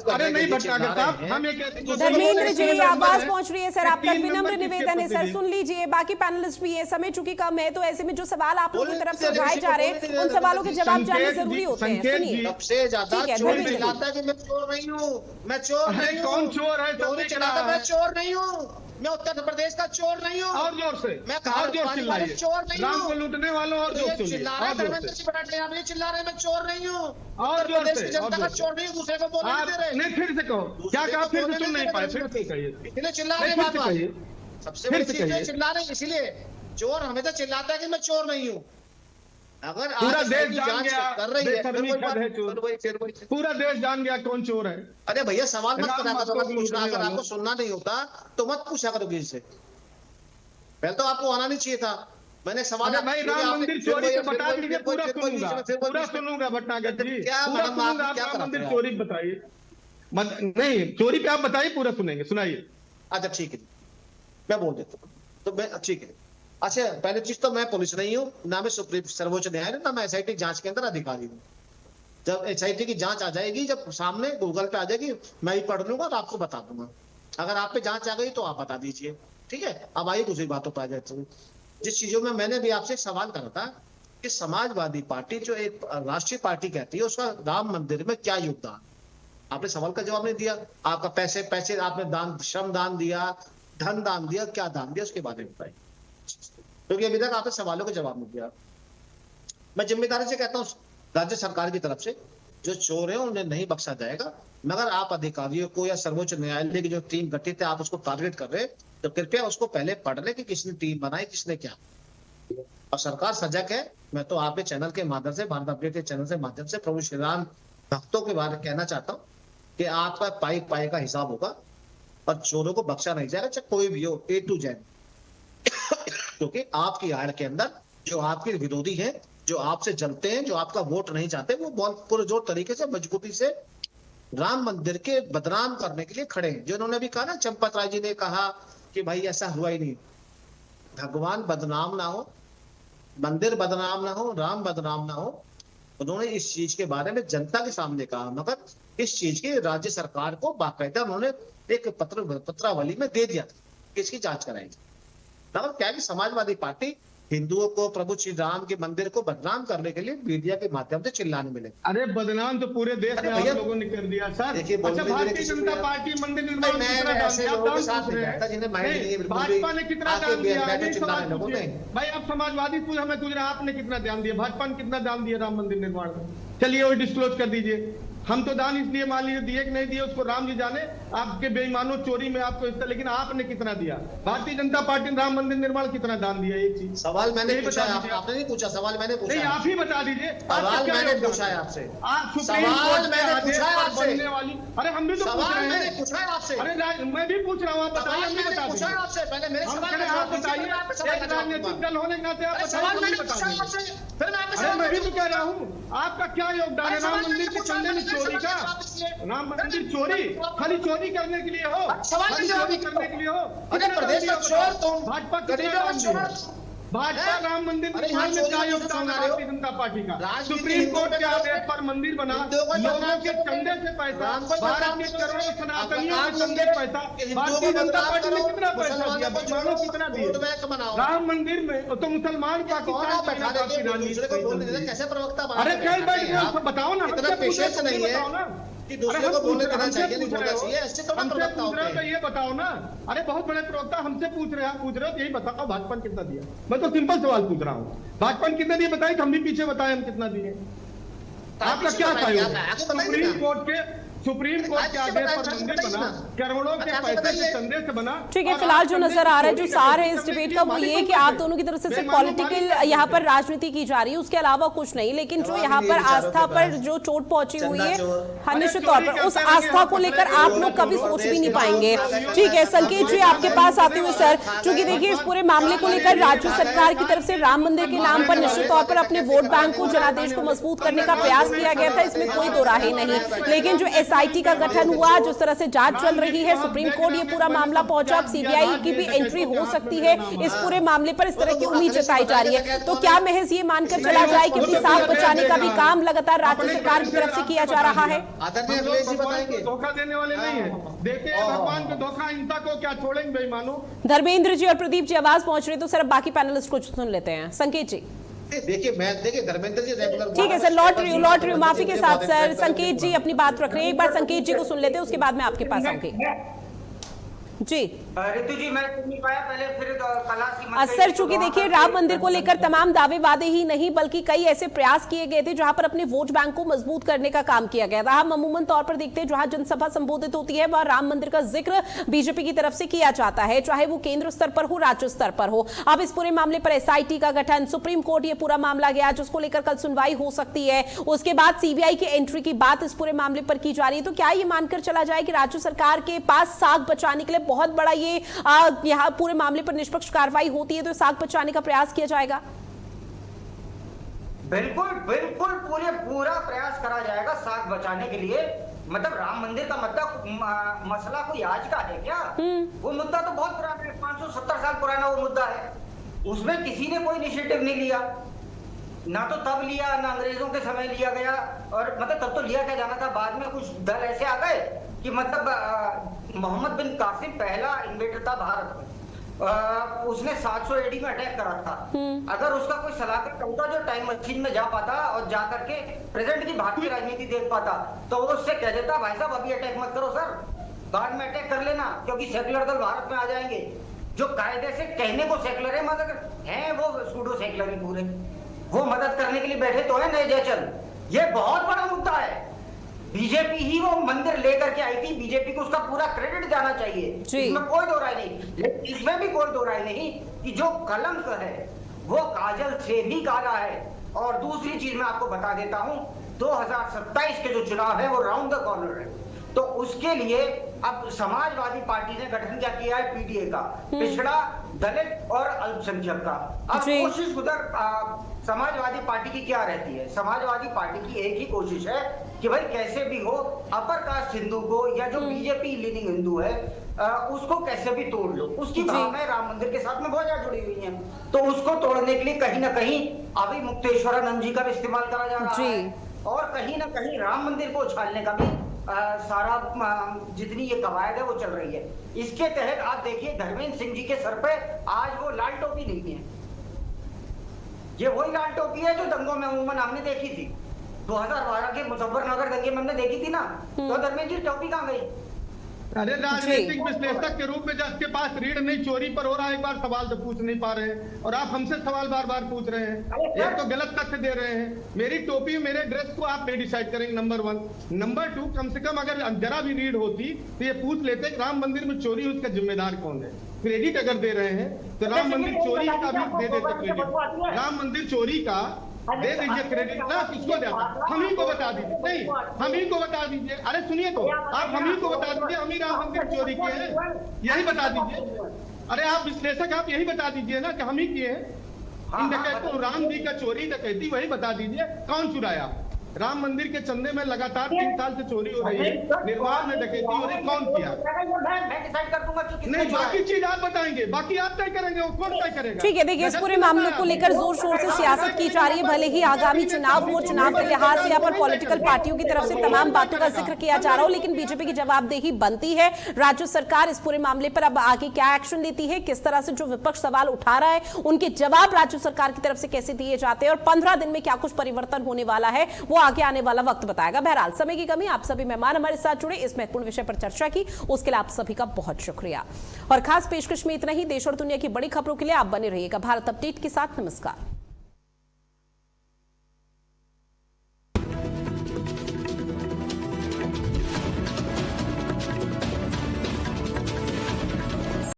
अरे नहीं भटनागर साहब, हम ये कहते हैं धर्मेंद्र जी आवाज पहुंच रही है सर, आपका विनम्र निवेदन है सर, सुन लीजिए। बाकी पैनलिस्ट भी है, समय चूंकि कम है, तो ऐसे में जो सवाल आप लोगों की तरफ से उठाए जा रहे हैं उन सवालों के जवाब जानने जरूरी होते हैं। सुनिए, सबसे ज्यादा चोर चिल्लाता है कि मैं चोर नहीं हूँ, मैं चोर नहीं हूँ, कौन चोर है? चोरी चलाता, मैं चोर नहीं हूँ, मैं उत्तर प्रदेश का चोर नहीं हूँ। और जोर से, मैं और जोर चिल्लाइए। चोर नहीं राम हूँ। को लूटने वालों और जोर से, चिल्ला रहे और जोर धर्मेंद्र से। सिंह बराटे, आप ये चिल्ला रहे हैं, मैं चोर नहीं हूँ। और उत्तर जोर प्रदेश से, की जनता और का जोर से। चोर नहीं हूँ, दूसरे को बोलने नहीं दे रहे। नहीं, फिर से कहो, क्या कहा? फिर से सुन नहीं पाए, फिर से कहिए। इतने चिल्ला नहीं, रहे फिर बात से बात। कहिए। सबसे फिर बड़ी से चीज है कहिए। चिल्ला रहे, इसलिए चोर हमेशा चिल्लाता है कि मैं चोर नहीं हूँ। अगर पूरा आज देश की जान जांच गया, कर रही है, बेशर्मी फिर खद है चोर। पूरा देश जान गया कौन चोर है। अरे भैया सवाल मत राम करा मत करो, को मत पूछना। लूटने अगर वालों। आपको सुनना नहीं होता तो मत पूछा करो किसी से। पहले तो आपको आना नहीं चाहिए था। मैंने सवाल अरे भाई, राम मंदिर चोरी से बता दीजिए, पूरा सुनूंगा, पूरा सुनूंगा भटनागर जी, क्या पूरा मैडम, आप सुनूंगा। आप क्या राम कराते मंदिर हैं? चोरी बताइए। नहीं, चोरी पे आप बताइए, पूरा सुनेंगे, सुनाइए। अच्छा ठीक है, मैं बोल देता हूँ। तो मैं ठीक है। अच्छा, पहली चीज तो मैं पुलिस नहीं हूँ, ना मैं सुप्रीम सर्वोच्च न्यायालय, ना मैं एसआईटी जांच के अंदर अधिकारी हूँ। जब एसआईटी की जांच आ जाएगी, जब सामने गूगल पे आ जाएगी, मैं ही पढ़ लूंगा और आपको बता दूंगा। अगर आप पे जांच आ गई तो आप बता दीजिए, ठीक है। अब आइए दूसरी बातों पर आ जाए। जिस चीजों में मैंने भी आपसे एक सवाल करा था कि समाजवादी पार्टी जो एक राष्ट्रीय पार्टी कहती है, उसका राम मंदिर में क्या योगदान, आपने सवाल का जवाब नहीं दिया। आपका पैसे आपने दान, श्रम दान दिया, धन दान दिया, क्या दान दिया, उसके बारे में बताइए, क्योंकि अभी तक आपने सवालों का जवाब नहीं दिया। मैं जिम्मेदारी से कहता हूँ राज्य सरकार की तरफ से, जो चोर है उन्हें नहीं बख्शा जाएगा, मगर आप अधिकारियों को या सर्वोच्च न्यायालय की जो टीम गठित है, आप उसको टारगेट कर रहे हैं, तो कृपया उसको पहले पढ़ ले कि किसने टीम बनाई, किसने क्या। और सरकार सजग है। मैं तो आपके चैनल के माध्यम से, भारत अपडेट के चैनल के माध्यम से प्रभु श्री राम भक्तों के बारे में कहना चाहता हूँ कि आपका पाई का हिसाब होगा और चोरों को बख्शा नहीं जाएगा, चाहे कोई भी हो, A to Z। क्योंकि आपकी आड़ के अंदर जो आपके विरोधी हैं, जो आपसे जलते हैं, जो आपका वोट नहीं चाहते, वो बहुत पुरजोर तरीके से, मजबूती से राम मंदिर के बदनाम करने के लिए खड़े हैं। जिन्होंने भी कहा ना, चंपत राय जी ने कहा कि भाई ऐसा हुआ ही नहीं। भगवान बदनाम ना हो, मंदिर बदनाम ना हो, राम बदनाम ना हो। उन्होंने इस चीज के बारे में जनता के सामने कहा, मगर इस चीज की राज्य सरकार को बाकायदा उन्होंने एक पत्रावली में दे दिया कि इसकी जांच कराएंगे। मगर क्या कि समाजवादी पार्टी हिंदुओं को, प्रभु श्री राम के मंदिर को बदनाम करने के लिए मीडिया के माध्यम से चिल्लाने मिले। अरे बदनाम तो पूरे देश में आप लोगों ने कर दिया सर। देखिए, अच्छा, भारतीय जनता पार्टी मंदिर निर्माण कितना भाजपा ने कितना दान दिया? भाई आप समाजवादी पूछ, हमें पूछ रहे आपने कितना दान दिया, भाजपा ने कितना दान दिया राम मंदिर निर्माण में? चलिए वो डिस्क्लोज कर दीजिए। हम तो दान इसलिए मान लीजिए दिए कि नहीं दिए, उसको राम जी जाने, आपके बेईमानों चोरी में आपको हिस्सा, लेकिन आपने कितना दिया? भारतीय जनता पार्टी ने राम मंदिर निर्माण कितना दान दिया? एक चीज सवाल मैंने पूछा, आपने नहीं पूछा। सवाल मैंने पूछा, नहीं आप ही बता दीजिए। सवाल मैंने पूछा है आपसे। सवाल मैंने पूछा है आपसे। अरे हम भी तो पूछ रहे हैं। मैंने पूछा है आपसे। अरे मैं भी पूछ रहा हूँ, आप बताइए। मैंने पूछा है आपसे, पहले मेरे सवाल का आप बताइए। एक राजनीतिक दल होने के नाते आप सवाल मैंने बताइए। पूछा है आपसे, फिर मैं आपसे अरे मैं भी तो कह रहा हूँ, आपका क्या योगदान है राम मंदिर के चंदे में चोरी का? राम मंदिर चोरी खाली चोरी करने के लिए हो, सवाल खाली चोरी करने के लिए हो? अरे प्रदेश का चोर तुम, भाजपा गरीबों का चोर। भाजपा राम मंदिर अरे निर्माण में यहाँ क्या चोरी योगदान है क्यों भारतीय जनता पार्टी का? राजनीति सुप्रीम कोर्ट के हिंदुओं पे आदेश पर मंदिर बना, हिंदुओं को लोगों बदनाम के करो। चंदे से पैसा, राम को भारत बदनाम के करो। करोड़ों सनातनियों आप के चंदे करोगे, पैसा हिंदुओं को भारतीय जनता बदनाम पार्टी ने करो, कितना पैसा मुसलमानों दिया? को मुसलमानों छोड़ो, कितना दिया? वोट बैंक बनाओ। राम मंदिर में तो मुसलमान कौन पाकिस्तान आप बैठा की देंगे, दूसरे को बोलने देते, राजनीति। कैसे प्रवक्ता बना अरे के कल बैठाते बैठ हैं के आप? बताओ ना, इतना हमसे पेशेंस पूछो, नहीं है बताओ ना कि दूसरे को बोलने देना चाहिए, नहीं बोलना चाहिए। ऐसे थोड़ा हमसे प्रवक्ता पूछ रहे होते हो तो हैं। ये बताओ ना। अरे बहुत बड़े प्रवक्ता हमसे पूछ रहे हैं, आप पूछ रहे हो तो यही बताओ भाजपा ने कितना दिया? मैं तो सिंपल सवाल पूछ रहा हूँ, भाजपा ने कितना दिया बताइए, हम भी पीछे बताएं हम कितना दिए। आपका क्या सहयोग? सुप्रीम कोर्ट के आदेश पर मंदिर बना, करोड़ों के पैसे के चंदे से बना। ठीक है, फिलहाल जो नजर आ रहा है, जो सार है इस डिबेट का, वो ये कि आप दोनों की तरफ से सिर्फ पॉलिटिकल यहाँ पर राजनीति की जा रही है, उसके अलावा कुछ नहीं। लेकिन जो यहाँ पर आस्था पर जो चोट पहुंची हुई है, हाँ निश्चित तौर पर उस आस्था को लेकर आप लोग कभी सोच भी नहीं पाएंगे। ठीक है, संकेत जी आपके पास आते हुए सर, क्योंकि देखिए इस पूरे मामले को लेकर राज्य सरकार की तरफ से राम मंदिर के नाम पर निश्चित तौर पर अपने वोट बैंक को, जनादेश को मजबूत करने का प्रयास किया गया था, इसमें कोई दो राय नहीं। लेकिन जो SIT का गठन हुआ, जिस तरह से जांच चल रही है, सुप्रीम कोर्ट ये पूरा मामला पहुंचा, अब CBI की भी एंट्री हो सकती है इस पूरे मामले पर, इस तरह की उम्मीद जताई जा रही है। तो क्या महज ये मानकर चला जाए कि अपनी सांस बचाने का भी काम लगातार राज्य सरकार की तरफ से किया जा रहा है? धोखा देने वाले नहीं है, देते हैं भगवान को धोखा, इनता को क्या छोड़ेंगे बेईमानों। धर्मेंद्र जी और प्रदीप जी आवाज पहुंच रही, तो सर बाकी पैनलिस्ट को सुन लेते हैं। संकेत जी। देखिए धर्मेंद्र जी रेगुलर, ठीक है सर, लौट रही हूँ माफी के साथ सर। संकेत जी अपनी बात रख रहे हैं, एक बार संकेत जी को सुन लेते हैं, उसके बाद मैं आपके पास आऊंगी जी। ऋतु जी मैं सुन नहीं पाया, पहले फिर कला सर चूंकि देखिए राम मंदिर को लेकर तमाम दावे वादे ही नहीं बल्कि कई ऐसे प्रयास किए गए थे जहां पर अपने वोट बैंक को मजबूत करने का काम किया गया था। हम अमूमन तौर पर देखते हैं जहां जनसभा संबोधित होती है वहां राम मंदिर का जिक्र बीजेपी की तरफ से किया जाता है, चाहे वो केंद्र स्तर पर हो राज्य स्तर पर हो। अब इस पूरे मामले पर एसआईटी का गठन, सुप्रीम कोर्ट ये पूरा मामला गया जिसको लेकर कल सुनवाई हो सकती है, उसके बाद सीबीआई की एंट्री की बात इस पूरे मामले पर की जा रही है। तो क्या ये मानकर चला जाए कि राज्य सरकार के पास साख बचाने के लिए बहुत बड़ा ये यहाँ पूरे मामले पर निष्पक्ष कार्रवाई होती है तो साख बचाने का प्रयास किया जाएगा? बिल्कुल बिल्कुल पूरा प्रयास करा जाएगा साख बचाने के लिए। मतलब राम मंदिर का मसला कोई आज का है क्या? वो मुद्दा तो बहुत पुराना है, 570 साल पुराना वो मुद्दा है। उसमें किसी ने कोई इनिशिएटिव नहीं लिया, ना तो तब लिया ना अंग्रेजों के समय लिया गया, और मतलब तब तो लिया क्या जाना था। बाद में कुछ दल ऐसे आ गए कि मतलब मोहम्मद बिन कासिम पहला इन्वेडर था भारत में, उसने 700 एडी में अटैक करा था। अगर उसका कोई सलाहकार होता जो टाइम मशीन में जा पाता और जा करके प्रेजेंट की भारतीय राजनीति देख पाता तो वो उससे कह देता भाई साहब अभी अटैक मत करो सर, बाद में अटैक कर लेना क्योंकि सेकुलर दल भारत में आ जाएंगे। जो कायदे से कहने को सेकुलर है मगर है वो सूडो सेकुलर ही पूरे, वो मदद करने के लिए बैठे तो है नए जयचंद। ये बहुत बड़ा मुद्दा है। बीजेपी ही वो मंदिर लेकर के आई थी, बीजेपी को उसका पूरा क्रेडिट जाना चाहिए, इसमें कोई दो राय नहीं। लेकिन इसमें भी कोई दो राय नहीं कि जो कलंक है वो काजल से भी काला है। और दूसरी चीज मैं आपको बता देता हूं, 2027 के जो चुनाव है वो राउंड द कॉर्नर है, तो उसके लिए अब समाजवादी पार्टी ने गठन क्या किया है पीडीए का, पिछड़ा दलित और अल्पसंख्यक का। अब कोशिश उधर समाजवादी पार्टी की क्या रहती है? समाजवादी पार्टी की एक ही कोशिश है कि भाई कैसे भी हो अपर कास्ट हिंदू को या जो बीजेपी लीनिंग हिंदू है उसको कैसे भी तोड़ लो। उसकी भावनाएं राम मंदिर के साथ में बहुत ज्यादा जुड़ी हुई हैं, तो उसको तोड़ने के लिए कहीं ना कहीं अभी मुक्तेश्वरानंद जी का भी इस्तेमाल करा जा रहा है, और कहीं ना कहीं राम मंदिर को उछालने का भी सारा जितनी ये कवायद है वो चल रही है। इसके तहत आप देखिए धर्मेंद्र सिंह जी के सर पे आज वो लाल टोपी नहीं है, ये वही लाल टोपी है जो दंगों में अमूमन हमने देखी थी 2012 के मुजफ्फरनगर दंगे में हमने देखी थी ना, तो धर्मेंद्र जी टोपी कहाँ गई? अरे राजनीतिक विश्लेषक के रूप में जिसके पास रीढ़ नहीं चोरी पर हो रहा है, एक बार सवाल तो पूछ नहीं पा रहे हैं और आप हमसे सवाल बार बार पूछ रहे हैं। एक तो गलत तथ्य दे रहे हैं, मेरी टोपी मेरे ड्रेस को आप नहीं डिसाइड करेंगे, नंबर 1। नंबर 2, कम से कम अगर जरा भी रीढ़ होती तो ये पूछ लेते कि राम मंदिर में चोरी उसका जिम्मेदार कौन है। क्रेडिट अगर दे रहे हैं तो राम मंदिर चोरी का भी दे देते क्रेडिट, राम मंदिर चोरी का दे दीजिए क्रेडिट ना, किसको दे? हम ही को बता दीजिए, नहीं हम ही को बता दीजिए। अरे सुनिए तो आप हम ही को बता दीजिए हम ही राम मंदिर चोरी किए हैं, यही बता दीजिए। अरे आप विश्लेषक आप यही बता दीजिए ना कि हम ही किए हैं इन डकैतों, राम जी का चोरी डकैती वही बता दीजिए कौन चुराया। राम मंदिर के चंदे में लगातार 3 साल से चोरी हो रही है, निर्माण में डकैती हो रही, कौन किया? नहीं बाकी चीज आप बताएंगे, बाकी आप तय करेंगे, वो कौन तय करेगा? ठीक है, देखिए इस पूरे मामले को लेकर जोर शोर से सियासत की जा रही है, भले ही आगामी चुनाव हो, चुनाव के लिहाज से यहाँ पर पॉलिटिकल पार्टियों की तरफ से तमाम बातों का जिक्र किया जा रहा हो, लेकिन बीजेपी की जवाबदेही बनती है। राज्य सरकार इस पूरे मामले पर अब आगे क्या एक्शन लेती है, किस तरह से जो विपक्ष सवाल उठा रहा है उनके जवाब राज्य सरकार की तरफ से कैसे दिए जाते हैं और 15 दिन में क्या कुछ परिवर्तन होने वाला है वो आगे आने वाला वक्त बताएगा। बहरहाल समय की कमी, आप सभी मेहमान हमारे साथ जुड़े, इस महत्वपूर्ण विषय पर चर्चा की, उसके लिए आप सभी का बहुत शुक्रिया। और खास पेशकश में इतना ही। देश और दुनिया की बड़ी खबरों के लिए आप बने रहिएगा भारत अपडेट के साथ। नमस्कार।